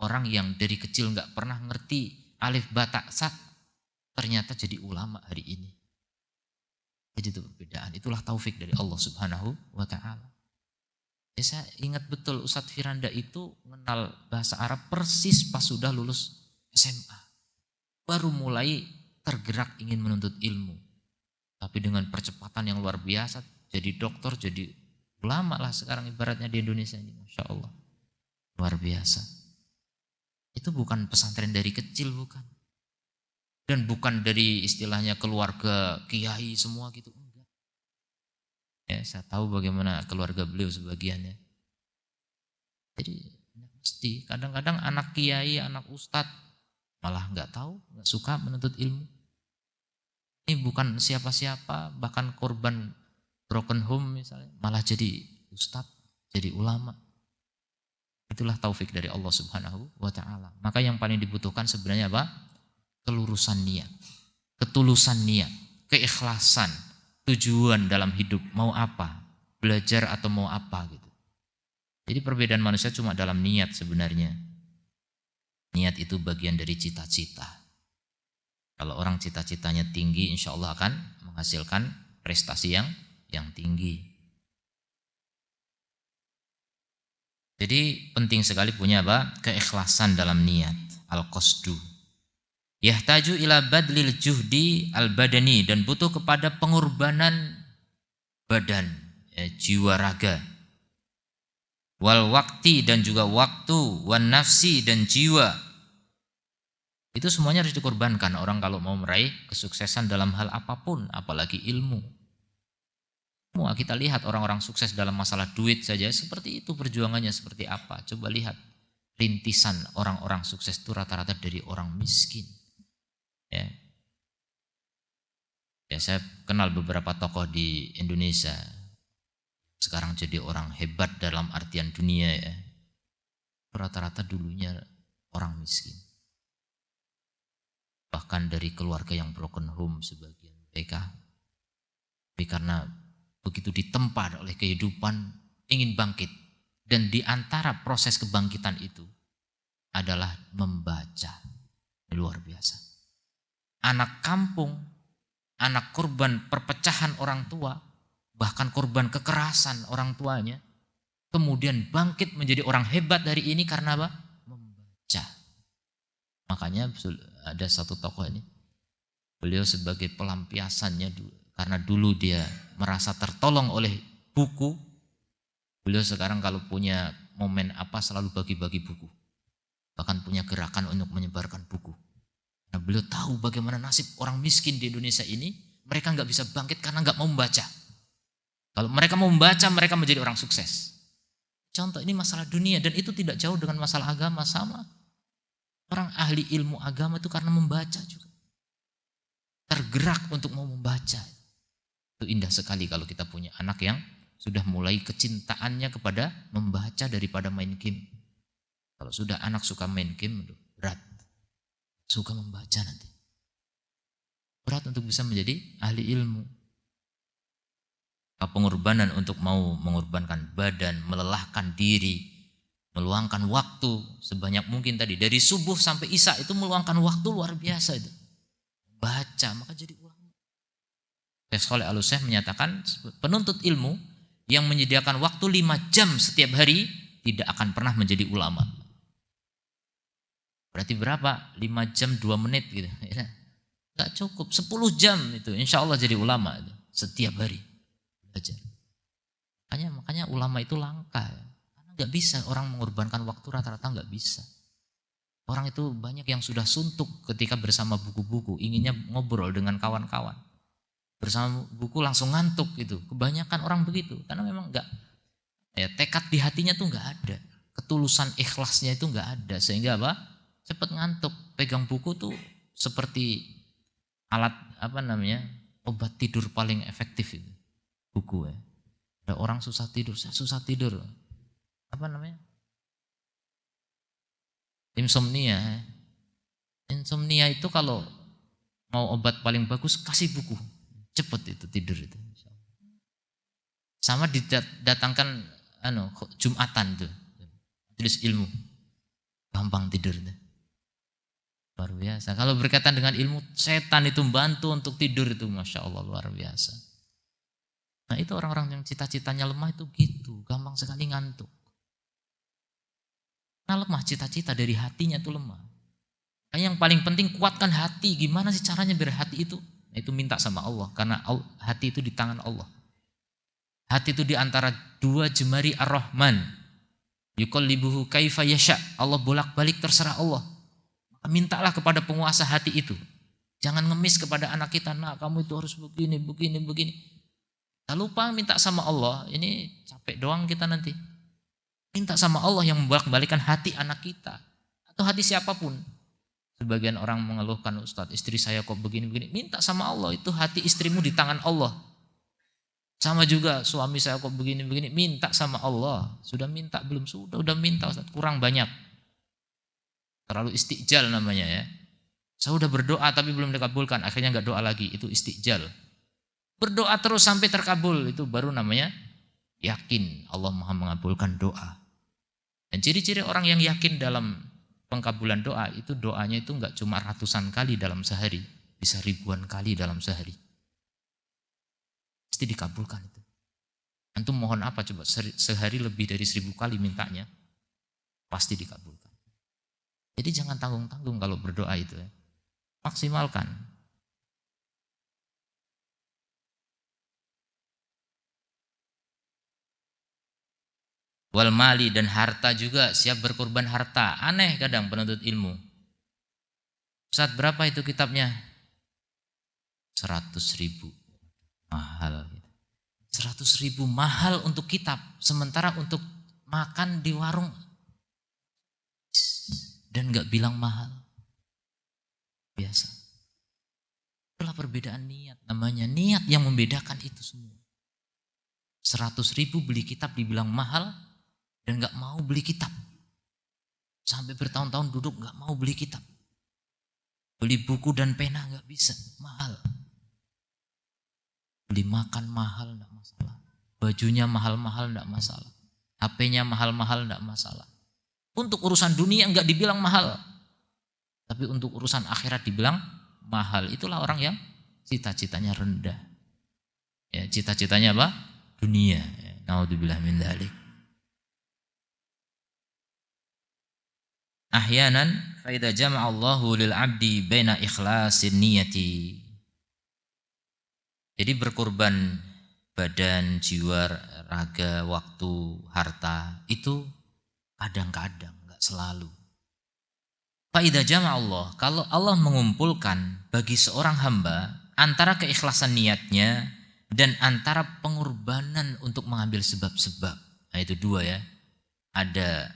S1: orang yang dari kecil nggak pernah ngerti alif ba ta sa ternyata jadi ulama hari ini. Jadi itu perbedaan. Itulah taufik dari Allah Subhanahu wa taala. Ya, saya ingat betul Ustadz Firanda itu mengenal bahasa Arab persis pas sudah lulus SMA. Baru mulai tergerak ingin menuntut ilmu. Tapi dengan percepatan yang luar biasa, jadi dokter, jadi ulama lah sekarang ibaratnya di Indonesia ini. Masya Allah. Luar biasa. Itu bukan pesantren dari kecil, bukan. Dan bukan dari istilahnya keluarga kiai semua gitu. Enggak. Ya, saya tahu bagaimana keluarga beliau sebagiannya. Jadi mesti kadang-kadang anak kiai, anak ustadz malah nggak tahu, nggak suka menuntut ilmu. Ini bukan siapa-siapa, bahkan korban broken home misalnya, malah jadi ustadz, jadi ulama. Itulah taufik dari Allah Subhanahu wa taala. Maka yang paling dibutuhkan sebenarnya apa? Kelurusan niat, ketulusan niat, keikhlasan, tujuan dalam hidup mau apa, belajar atau mau apa gitu. Jadi perbedaan manusia cuma dalam niat sebenarnya. Niat itu bagian dari cita-cita. Kalau orang cita-citanya tinggi, insya Allah akan menghasilkan prestasi yang tinggi. Jadi penting sekali punya apa? Keikhlasan dalam niat, al-qasdu. Yahtaju ila badlil juhdi al-badani, dan butuh kepada pengorbanan badan, ya, jiwa raga. Wal wakti, dan juga waktu, wan nafsi, dan jiwa. Itu semuanya harus dikorbankan orang kalau mau meraih kesuksesan dalam hal apapun, apalagi ilmu. Semua kita lihat orang-orang sukses dalam masalah duit saja seperti itu perjuangannya seperti apa. Coba lihat rintisan orang-orang sukses itu rata-rata dari orang miskin. Ya. Ya, saya kenal beberapa tokoh di Indonesia. Sekarang jadi orang hebat dalam artian dunia ya. Rata-rata dulunya orang miskin. bahkan dari keluarga yang broken home sebagian mereka. Tapi karena begitu ditempa oleh kehidupan, ingin bangkit. Dan di antara proses kebangkitan itu adalah membaca. Luar biasa. Anak kampung, anak korban perpecahan orang tua, bahkan korban kekerasan orang tuanya, kemudian bangkit menjadi orang hebat dari ini karena apa? Membaca. Makanya ada satu tokoh ini, beliau sebagai pelampiasannya, karena dulu dia merasa tertolong oleh buku, beliau sekarang kalau punya momen apa selalu bagi-bagi buku. Bahkan punya gerakan untuk menyebarkan buku. Nah, beliau tahu bagaimana nasib orang miskin di Indonesia ini, mereka nggak bisa bangkit karena nggak mau membaca. Kalau mereka mau membaca, mereka menjadi orang sukses. Contoh ini masalah dunia, dan itu tidak jauh dengan masalah agama, sama. Orang ahli ilmu agama itu karena membaca juga. Tergerak untuk mau membaca. Itu indah sekali kalau kita punya anak yang sudah mulai kecintaannya kepada membaca daripada main game. Kalau sudah anak suka main game, berat. Suka membaca nanti. Berat untuk bisa menjadi ahli ilmu. Pengorbanan untuk mau mengorbankan badan, melelahkan diri, meluangkan waktu sebanyak mungkin tadi. Dari subuh sampai isya itu meluangkan waktu luar biasa itu. Baca, maka jadi ulama. Syekh Shalih Al-Utsaimin menyatakan penuntut ilmu yang menyediakan waktu 5 jam setiap hari tidak akan pernah menjadi ulama. Berarti berapa? 5 jam 2 menit gitu. Gak cukup, 10 jam itu insya Allah jadi ulama itu. Setiap hari belajar. Makanya ulama itu langka. Karena gak bisa orang mengorbankan waktu, rata-rata gak bisa. Orang itu banyak yang sudah suntuk ketika bersama buku-buku, inginnya ngobrol dengan kawan-kawan. Bersama buku langsung ngantuk gitu. Kebanyakan orang begitu, karena memang gak, ya, tekad di hatinya tuh gak ada. Ketulusan ikhlasnya itu gak ada. Sehingga apa? Cepat ngantuk. Pegang buku tuh seperti alat obat tidur paling efektif itu. Buku ya. Ada orang susah tidur, saya susah tidur. Insomnia. Insomnia itu kalau mau obat paling bagus kasih buku. Cepat itu tidur itu. Sama didatangkan Jumatan tuh. Tulis ilmu. Gampang tidur itu. Luar biasa. Kalau berkaitan dengan ilmu, setan itu membantu untuk tidur itu, Masya Allah, luar biasa. Nah itu orang-orang yang cita-citanya lemah itu gitu, gampang sekali ngantuk. Nah lemah, cita-cita dari hatinya itu lemah. Nah, yang paling penting kuatkan hati. Gimana sih caranya biar hati itu? Nah, itu minta sama Allah, karena hati itu di tangan Allah. Hati itu di antara 2 jemari Ar-Rahman. Yuqallibuhu kaifa yasha. Allah bolak-balik terserah Allah. Mintalah kepada penguasa hati itu. Jangan ngemis kepada anak kita, nah kamu itu harus begini. Tak lupa minta sama Allah, ini capek doang kita nanti. Minta sama Allah yang membolak-balikan hati anak kita. Atau hati siapapun. Sebagian orang mengeluhkan, Ustadz istri saya kok begini. Minta sama Allah, itu hati istrimu di tangan Allah. Sama juga suami saya kok begini. Minta sama Allah. Sudah minta belum? Sudah minta Ustadz, kurang banyak. Terlalu istiqjal namanya ya. Saya udah berdoa tapi belum dikabulkan, akhirnya nggak doa lagi, itu istiqjal. Berdoa terus sampai terkabul, itu baru namanya yakin Allah Maha mengabulkan doa. Dan ciri-ciri orang yang yakin dalam pengkabulan doa, itu doanya itu nggak cuma ratusan kali dalam sehari, bisa ribuan kali dalam sehari. Pasti dikabulkan itu. Antum mohon apa coba, sehari lebih dari 1000 kali mintanya, pasti dikabulkan. Jadi jangan tanggung-tanggung kalau berdoa itu ya. Maksimalkan. Wal mali, dan harta juga, siap berkorban harta. Aneh kadang penuntut ilmu. Ustaz berapa itu kitabnya? 100.000. Mahal. 100.000 mahal untuk kitab. Sementara untuk makan di warung dan gak bilang mahal. Biasa. Itulah perbedaan niat namanya. Niat yang membedakan itu semua. 100.000 beli kitab dibilang mahal dan gak mau beli kitab. Sampai bertahun-tahun duduk gak mau beli kitab. Beli buku dan pena nggak bisa, mahal. Beli makan mahal nggak masalah. Bajunya mahal-mahal nggak masalah. HP-nya mahal-mahal nggak masalah. Untuk urusan dunia nggak dibilang mahal. Tapi untuk urusan akhirat dibilang mahal. Itulah orang yang cita-citanya rendah. Ya, cita-citanya apa? Dunia. Ya, naudzubillah min dzalik. Ahyanan fa idza jama'a Allahu lil 'abdi baina ikhlasin niyati. Jadi berkorban badan, jiwa, raga, waktu, harta itu kadang-kadang, enggak selalu. Fa idza jama'a Allah, kalau Allah mengumpulkan bagi seorang hamba antara keikhlasan niatnya dan antara pengorbanan untuk mengambil sebab-sebab. Nah itu dua ya. Ada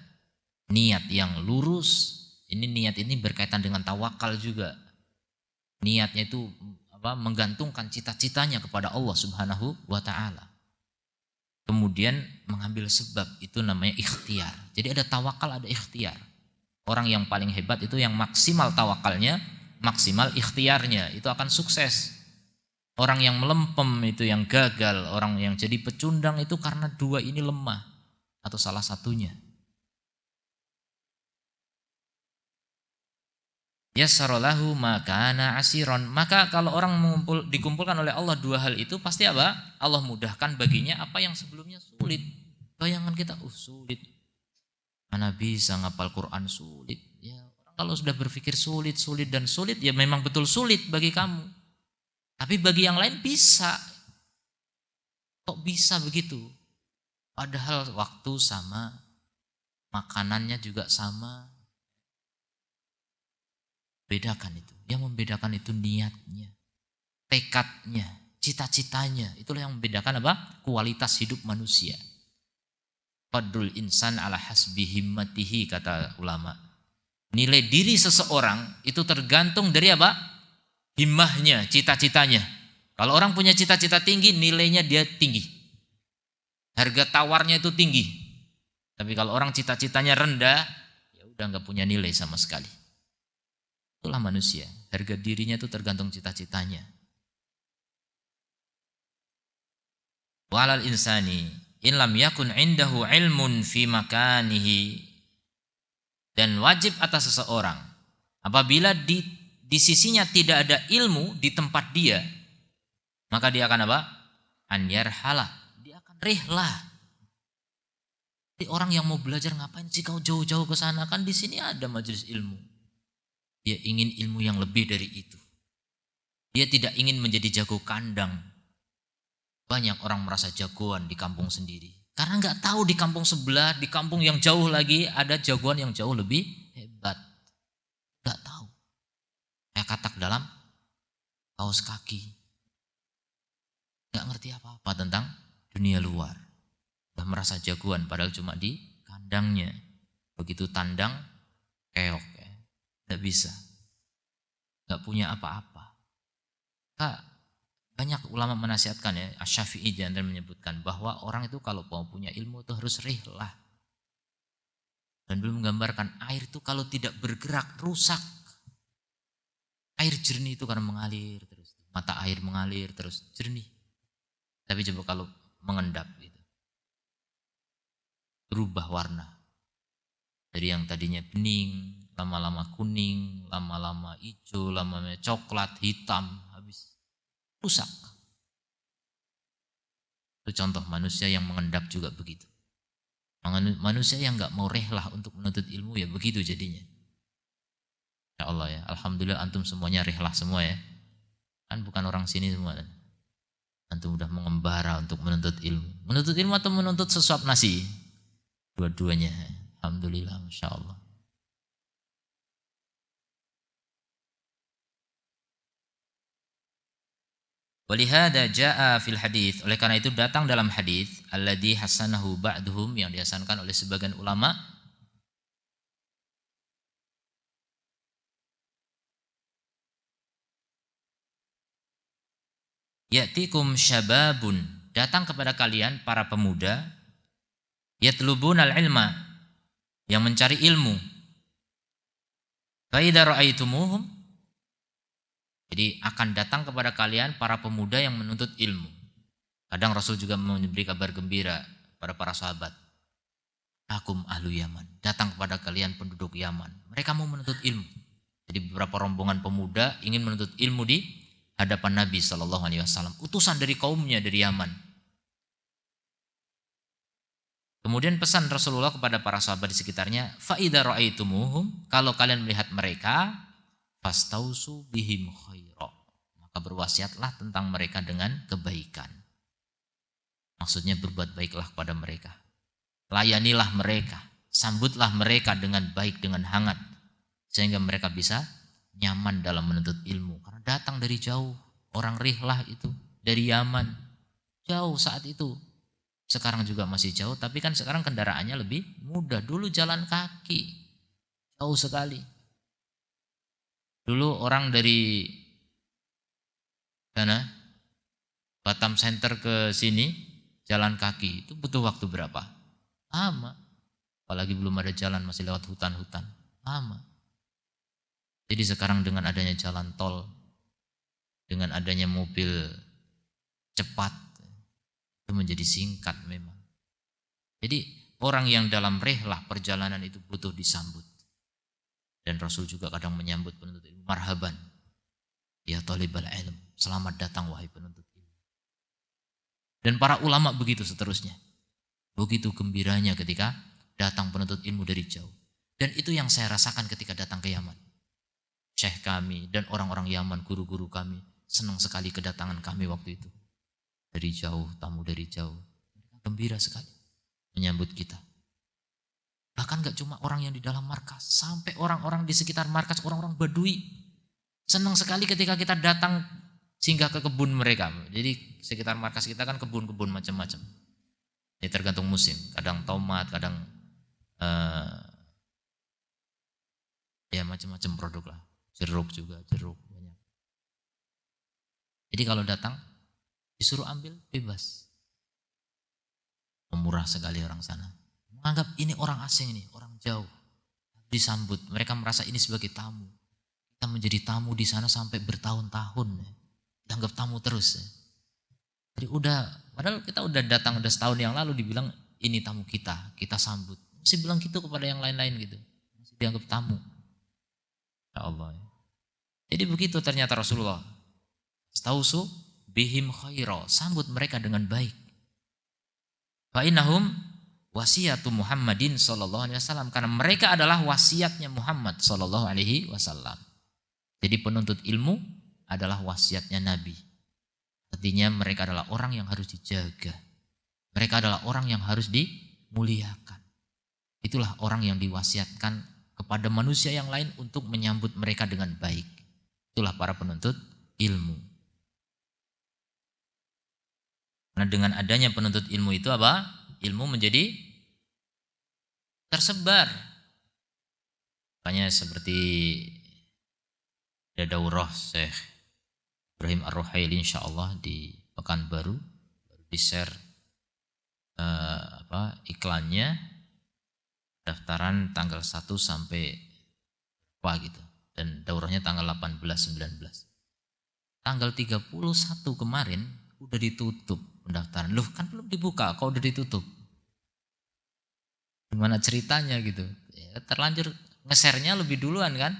S1: niat yang lurus, niat ini berkaitan dengan tawakal juga. Niatnya itu menggantungkan cita-citanya kepada Allah Subhanahu wa taala. Kemudian mengambil sebab, itu namanya ikhtiar. Jadi ada tawakal, ada ikhtiar. Orang yang paling hebat itu yang maksimal tawakalnya, maksimal ikhtiarnya, itu akan sukses. Orang yang melempem itu yang gagal, orang yang jadi pecundang itu karena dua ini lemah atau salah satunya. Yassaralahu makana asiron. Maka kalau orang dikumpulkan oleh Allah dua hal itu, pasti apa? Allah mudahkan baginya apa yang sebelumnya sulit. Bayangan kita, sulit. Mana bisa ngapal Quran sulit. Ya, orang kalau sudah berpikir sulit dan sulit, ya memang betul sulit bagi kamu. Tapi bagi yang lain bisa. Kok bisa begitu? Padahal waktu sama, makanannya juga sama. Bedakan itu. Yang membedakan itu niatnya, tekadnya, cita-citanya. Itulah yang membedakan apa? Kualitas hidup manusia. Qadrul insan ala hasbi himmatihi, kata ulama. Nilai diri seseorang itu tergantung dari apa? Himmahnya, cita-citanya. Kalau orang punya cita-cita tinggi, nilainya dia tinggi. Harga tawarnya itu tinggi. Tapi kalau orang cita-citanya rendah, ya udah nggak punya nilai sama sekali. Itulah manusia. Harga dirinya itu tergantung cita-citanya. Walal insani in lam yakun indahu ilmun fi makanihi. Dan wajib atas seseorang apabila di sisinya tidak ada ilmu di tempat dia, maka dia akan apa? An yarhala, dia akan rihlah. Jadi orang yang mau belajar, ngapain sih kau jauh-jauh ke sana? Kan di sini ada majelis ilmu. Dia ingin ilmu yang lebih dari itu. Dia tidak ingin menjadi jago kandang. Banyak orang merasa jagoan di kampung sendiri. Karena nggak tahu di kampung sebelah, di kampung yang jauh lagi ada jagoan yang jauh lebih hebat. Nggak tahu. Kayak katak dalam kaos kaki. Nggak ngerti apa-apa tentang dunia luar. Udah merasa jagoan padahal cuma di kandangnya. Begitu tandang, keok. Nggak bisa. Nggak punya apa-apa. Banyak ulama menasihatkan ya, Asy-Syafi'i dan menyebutkan bahwa orang itu kalau mau punya ilmu itu harus rihlah. Dan belum menggambarkan air itu kalau tidak bergerak rusak. Air jernih itu karena mengalir terus. Mata air mengalir terus jernih. Tapi coba kalau mengendap gitu. Berubah warna. Dari yang tadinya bening, lama-lama kuning, lama-lama hijau, lama-lama coklat, hitam, habis rusak. Itu contoh manusia yang mengendap juga begitu. Manusia yang nggak mau rehlah untuk menuntut ilmu ya begitu jadinya. Ya Allah ya, alhamdulillah antum semuanya rehlah semua ya. Kan bukan orang sini semua. Antum udah mengembara untuk menuntut ilmu. Menuntut ilmu atau menuntut sesuap nasi? Dua-duanya. Alhamdulillah, Masya Allah. Walihada jaa fil hadits. Oleh karena itu datang dalam hadis alladzi hasanahu ba'duhum, yang dihasankan oleh sebagian ulama. Ya'tikum syababun, datang kepada kalian para pemuda, yatlubunal ilma, yang mencari ilmu. Fa idza ra'aitumuhum, Jadi akan datang kepada kalian para pemuda yang menuntut ilmu. Kadang Rasul juga memberi kabar gembira pada para sahabat. Akum ahlu Yaman, datang kepada kalian penduduk Yaman. Mereka mau menuntut ilmu. Jadi beberapa rombongan pemuda ingin menuntut ilmu di hadapan Nabi SAW. Utusan dari kaumnya dari Yaman. Kemudian pesan Rasulullah kepada para sahabat di sekitarnya, fa idza ra'aitumuhum, kalau kalian melihat mereka, fastausu bihim khaira. Maka berwasiatlah tentang mereka dengan kebaikan. Maksudnya berbuat baiklah kepada mereka. Layanilah mereka, sambutlah mereka dengan baik, dengan hangat, sehingga mereka bisa nyaman dalam menuntut ilmu. Karena datang dari jauh, orang Rihlah itu dari Yaman, jauh saat itu. Sekarang juga masih jauh, tapi kan sekarang kendaraannya lebih mudah. Dulu jalan kaki, jauh sekali. Dulu orang dari sana, Batam Center ke sini, jalan kaki, itu butuh waktu berapa? Lama. Apalagi belum ada jalan, masih lewat hutan-hutan. Lama. Jadi sekarang dengan adanya jalan tol, dengan adanya mobil cepat, itu menjadi singkat memang. Jadi orang yang dalam rihlah perjalanan itu butuh disambut. Dan Rasul juga kadang menyambut penuntut ilmu. Marhaban, ya talibal ilm. Selamat datang wahai penuntut ilmu. Dan para ulama begitu seterusnya. Begitu gembiranya ketika datang penuntut ilmu dari jauh. Dan itu yang saya rasakan ketika datang ke Yaman. Syekh kami dan orang-orang Yaman, guru-guru kami, senang sekali kedatangan kami waktu itu. Dari jauh, tamu dari jauh. Gembira sekali menyambut kita. Bahkan gak cuma orang yang di dalam markas, sampai orang-orang di sekitar markas, orang-orang Badui. Senang sekali ketika kita datang singgah ke kebun mereka. Jadi sekitar markas kita kan kebun-kebun macam-macam. Ini tergantung musim, kadang tomat, kadang ya macam-macam produk lah. Jeruk juga, jeruk banyak. Jadi kalau datang disuruh ambil bebas. Pemurah sekali orang sana. Menganggap ini orang asing nih, orang jauh. Disambut, mereka merasa ini sebagai tamu. Kita menjadi tamu di sana sampai bertahun-tahun. Dianggap tamu terus. Jadi padahal kita udah datang udah setahun yang lalu dibilang ini tamu kita sambut. Masih bilang gitu kepada yang lain-lain gitu. Masih dianggap tamu. Ya Allah. Jadi begitu ternyata Rasulullah. Stausu bihim khaira, sambut mereka dengan baik. Fa innahum wasiyatu Muhammadin sallallahu alaihi wasallam, karena mereka adalah wasiatnya Muhammad sallallahu alaihi wasallam. Jadi penuntut ilmu adalah wasiatnya Nabi. Artinya mereka adalah orang yang harus dijaga. Mereka adalah orang yang harus dimuliakan. Itulah orang yang diwasiatkan kepada manusia yang lain untuk menyambut mereka dengan baik. Itulah para penuntut ilmu. Karena dengan adanya penuntut ilmu itu apa? Ilmu menjadi tersebar. Makanya seperti ada daurah Syekh Ibrahim Ar-Ruhaili insyaallah di Pekanbaru, baru di-share iklannya, daftaran tanggal 1 sampai apa gitu. Dan daurahnya tanggal 18 19. Tanggal 31 kemarin udah ditutup pendaftaran. Loh, kan belum dibuka, kok udah ditutup? Gimana ceritanya gitu? Ya, terlanjur nge-share-nya lebih duluan kan?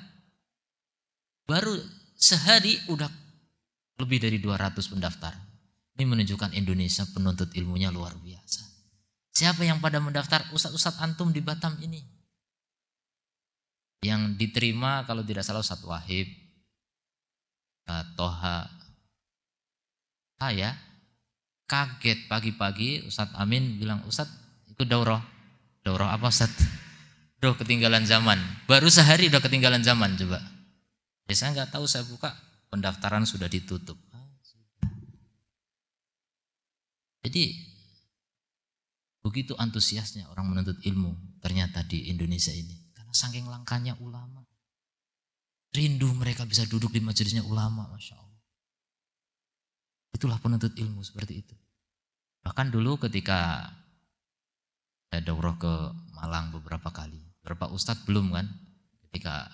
S1: Baru sehari udah lebih dari 200 pendaftar. Ini menunjukkan Indonesia penuntut ilmunya luar biasa. Siapa yang pada mendaftar? Ustadz-ustadz antum di Batam ini. Yang diterima kalau tidak salah Ustadz Wahib, Toha. Saya kaget pagi-pagi Ustadz Amin bilang, Ustadz itu daurah. Daurah apa Ustadz? Udah ketinggalan zaman. Baru sehari udah ketinggalan zaman coba. Ya, saya nggak tahu, saya buka pendaftaran sudah ditutup. Jadi begitu antusiasnya orang menuntut ilmu ternyata di Indonesia ini. Karena saking langkanya ulama. Rindu mereka bisa duduk di majelisnya ulama, Masya Allah. Itulah penuntut ilmu seperti itu. Bahkan dulu ketika saya daurah ke Malang beberapa kali. Beberapa ustadz belum kan. Ketika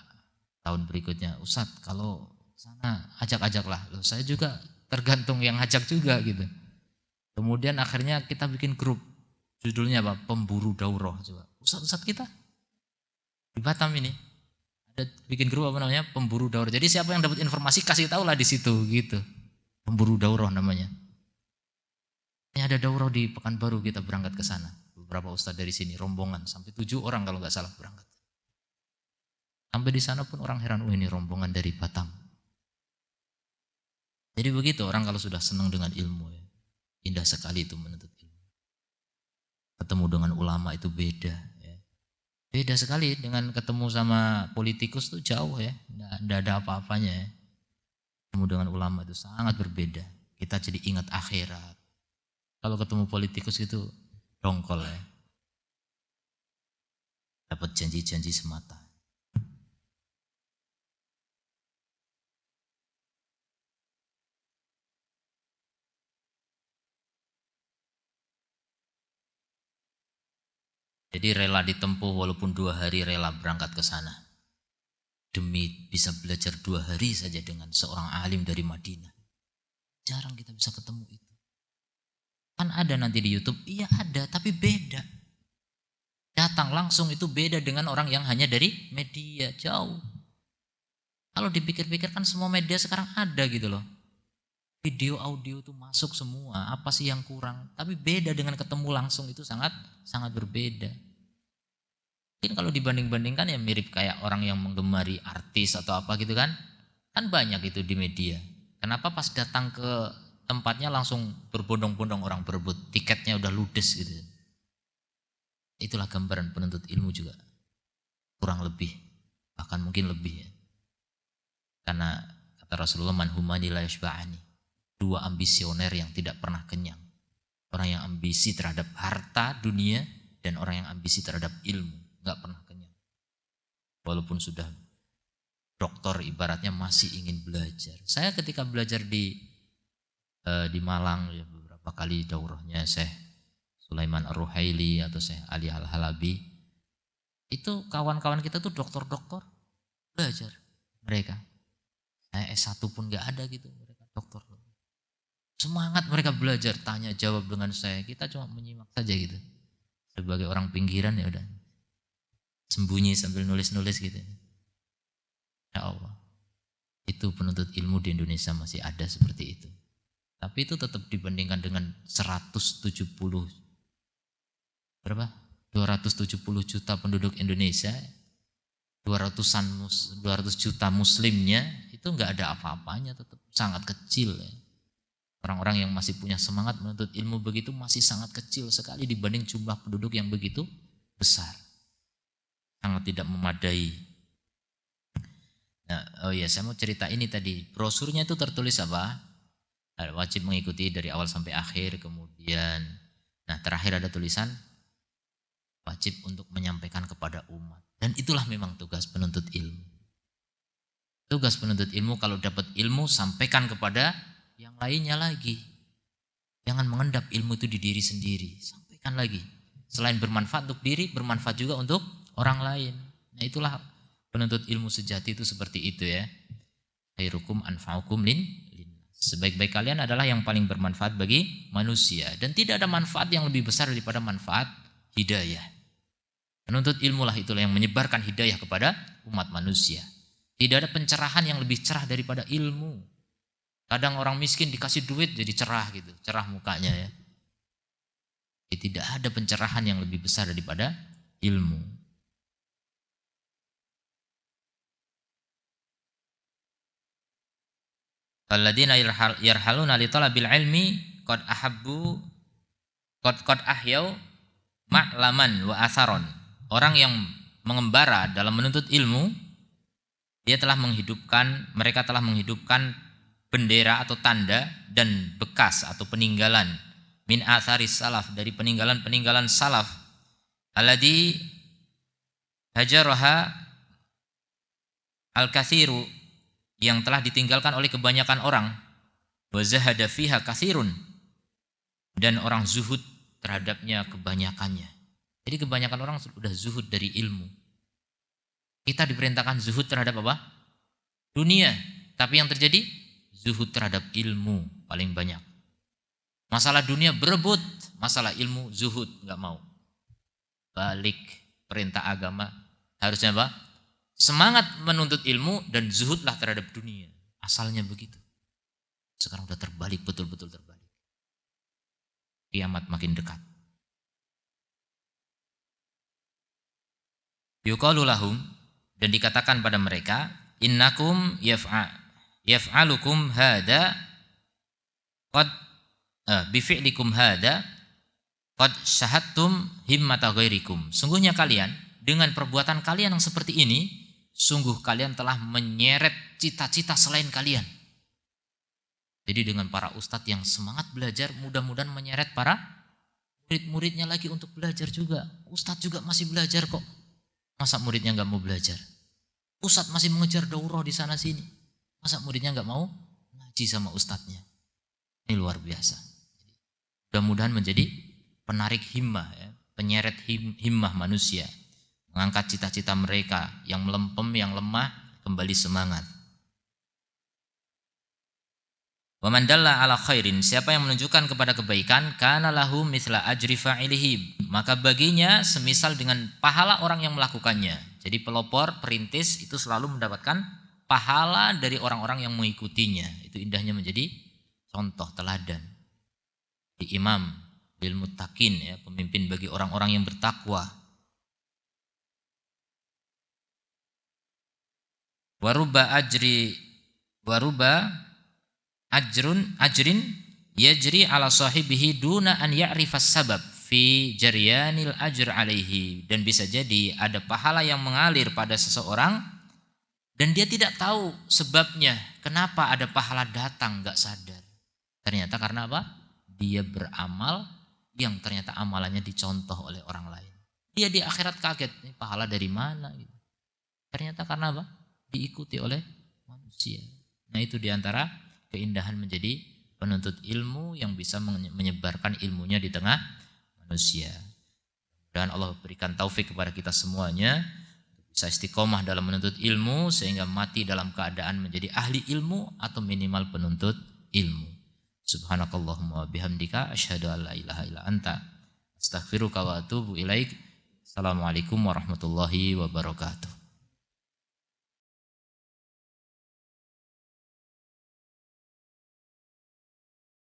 S1: tahun berikutnya, Ustadz kalau sana ajak-ajaklah. Loh, saya juga tergantung yang ajak juga gitu. Kemudian akhirnya kita bikin grup. Judulnya apa? Pemburu daurah. Coba. Ustadz kita di Batam ini ada bikin grup apa namanya? Pemburu daurah. Jadi siapa yang dapat informasi kasih tahu lah di situ gitu. Pemburu daurah namanya. Ini ada daurah di Pekanbaru, kita berangkat ke sana. Beberapa ustadz dari sini rombongan sampai 7 orang kalau nggak salah berangkat. Sampai di sana pun orang heran, ini rombongan dari Batam. Jadi begitu orang kalau sudah senang dengan ilmu ya. Indah sekali itu menuntut ilmu. Ketemu dengan ulama itu beda ya. Beda sekali dengan ketemu sama politikus tuh jauh ya. Nggak ada apa-apanya ya. Ketemu dengan ulama itu sangat berbeda. Kita jadi ingat akhirat. Kalau ketemu politikus itu dongkol ya. Dapat janji-janji semata. Jadi rela ditempuh walaupun 2 hari rela berangkat ke sana. Demi bisa belajar 2 hari saja dengan seorang alim dari Madinah. Jarang kita bisa ketemu itu. Kan ada nanti di YouTube, iya ada tapi beda. Datang langsung itu beda dengan orang yang hanya dari media, jauh. Kalau dipikir-pikir kan semua media sekarang ada gitu loh. Video, audio itu masuk semua, apa sih yang kurang? Tapi beda dengan ketemu langsung itu sangat berbeda. Mungkin kalau dibanding-bandingkan ya mirip kayak orang yang menggemari artis atau apa gitu kan. Kan banyak itu di media. Kenapa pas datang ke tempatnya langsung berbondong-bondong orang berebut, tiketnya udah ludes gitu. Itulah gambaran penuntut ilmu juga. Kurang lebih, bahkan mungkin lebih ya. Karena kata Rasulullah, man humani la yashba'ani. 2 ambisioner yang tidak pernah kenyang. Orang yang ambisi terhadap harta dunia dan orang yang ambisi terhadap ilmu, enggak pernah kenyang. Walaupun sudah doktor ibaratnya masih ingin belajar. Saya ketika belajar di Malang ya, beberapa kali daurahnya Syekh Sulaiman Ar-Ruhaili atau Syekh Ali Al-Halabi. Itu kawan-kawan kita tuh doktor-doktor belajar mereka. Saya S1 pun enggak ada gitu, mereka doktor. Semangat mereka belajar, tanya jawab dengan saya. Kita cuma menyimak saja gitu. Sebagai orang pinggiran ya udah. Sembunyi sambil nulis-nulis gitu. Ya Allah. Itu penuntut ilmu di Indonesia masih ada seperti itu. Tapi itu tetap dibandingkan dengan 170 berapa? 270 juta penduduk Indonesia. 200 juta muslimnya itu enggak ada apa-apanya, tetap sangat kecil ya. Orang-orang yang masih punya semangat menuntut ilmu begitu masih sangat kecil sekali dibanding jumlah penduduk yang begitu besar. Sangat tidak memadai. Nah, oh iya, saya mau cerita ini tadi. Brosurnya itu tertulis apa? Wajib mengikuti dari awal sampai akhir. Kemudian, nah terakhir ada tulisan wajib untuk menyampaikan kepada umat. Dan itulah memang tugas penuntut ilmu. Tugas penuntut ilmu kalau dapat ilmu sampaikan kepada yang lainnya lagi. Jangan mengendap ilmu itu di diri sendiri. Sampaikan lagi. Selain bermanfaat untuk diri, bermanfaat juga untuk orang lain. Nah itulah penuntut ilmu sejati itu seperti itu ya. Khairukum anfa'ukum sebaik-baik kalian adalah yang paling bermanfaat bagi manusia. Dan tidak ada manfaat yang lebih besar daripada manfaat hidayah. Penuntut ilmu lah itulah yang menyebarkan hidayah kepada umat manusia. Tidak ada pencerahan yang lebih cerah daripada ilmu. Kadang orang miskin dikasih duit jadi cerah gitu, cerah mukanya ya. Tidak ada pencerahan yang lebih besar daripada ilmu. Alladzina yarhaluna li talabil ilmi qad ahyau ma'laman wa atharon. Orang yang mengembara dalam menuntut ilmu, mereka telah menghidupkan bendera atau tanda dan bekas atau peninggalan min atharis salaf, dari peninggalan salaf, alladzi hajaraha al-katsiru, yang telah ditinggalkan oleh kebanyakan orang, wa zahada fiha katsirun, dan orang zuhud terhadapnya kebanyakannya. Jadi kebanyakan orang sudah zuhud dari ilmu. Kita diperintahkan zuhud terhadap apa? Dunia. Tapi yang terjadi zuhud terhadap ilmu paling banyak. Masalah dunia berebut, masalah ilmu zuhud nggak mau. Balik perintah agama harusnya apa? Semangat menuntut ilmu dan zuhudlah terhadap dunia. Asalnya begitu. Sekarang udah terbalik, betul-betul terbalik. Kiamat makin dekat. Yuqalu lahum, dan dikatakan pada mereka, innakum yaf'alukum hada qad bifi'likum hada qad syahadtum himmata ghairikum. Sungguhnya kalian dengan perbuatan kalian yang seperti ini, sungguh kalian telah menyeret cita-cita selain kalian. Jadi dengan para ustadz yang semangat belajar, mudah-mudahan menyeret para murid-muridnya lagi untuk belajar juga. Ustadz juga masih belajar kok. Masa muridnya nggak mau belajar? Ustadz masih mengejar daurah di sana sini. Masa muridnya nggak mau ngaji sama ustadznya? Ini luar biasa. Mudah-mudahan menjadi penarik himmah, ya, penyeret himmah manusia, mengangkat cita-cita mereka yang melempem, yang lemah kembali semangat. Wa man dalla ala khairin, siapa yang menunjukkan kepada kebaikan, kana lahu mithla ajri fa'ilihi, maka baginya semisal dengan pahala orang yang melakukannya. Jadi pelopor, perintis itu selalu mendapatkan pahala dari orang-orang yang mengikutinya. Itu indahnya menjadi contoh teladan. Di imam lil muttaqin, ya, pemimpin bagi orang-orang yang bertakwa. Waruba ajrin yajri ala sahibihi duna an ya'rifas sabab fi jaryanil ajr alaihi, dan bisa jadi ada pahala yang mengalir pada seseorang dan dia tidak tahu sebabnya kenapa ada pahala datang, enggak sadar. Ternyata karena apa? Dia beramal yang ternyata amalannya dicontoh oleh orang lain. Dia di akhirat kaget, ini pahala dari mana gitu. Ternyata karena apa? Diikuti oleh manusia. Nah, itu diantara keindahan menjadi penuntut ilmu yang bisa menyebarkan ilmunya di tengah manusia. Dan Allah berikan taufik kepada kita semuanya bisa istiqomah dalam menuntut ilmu sehingga mati dalam keadaan menjadi ahli ilmu atau minimal penuntut ilmu. Subhanakallahumma bihamdika asyhadu an la ilaha illa anta astaghfiruka wa atubu ilaik. Assalamualaikum warahmatullahi wabarakatuh.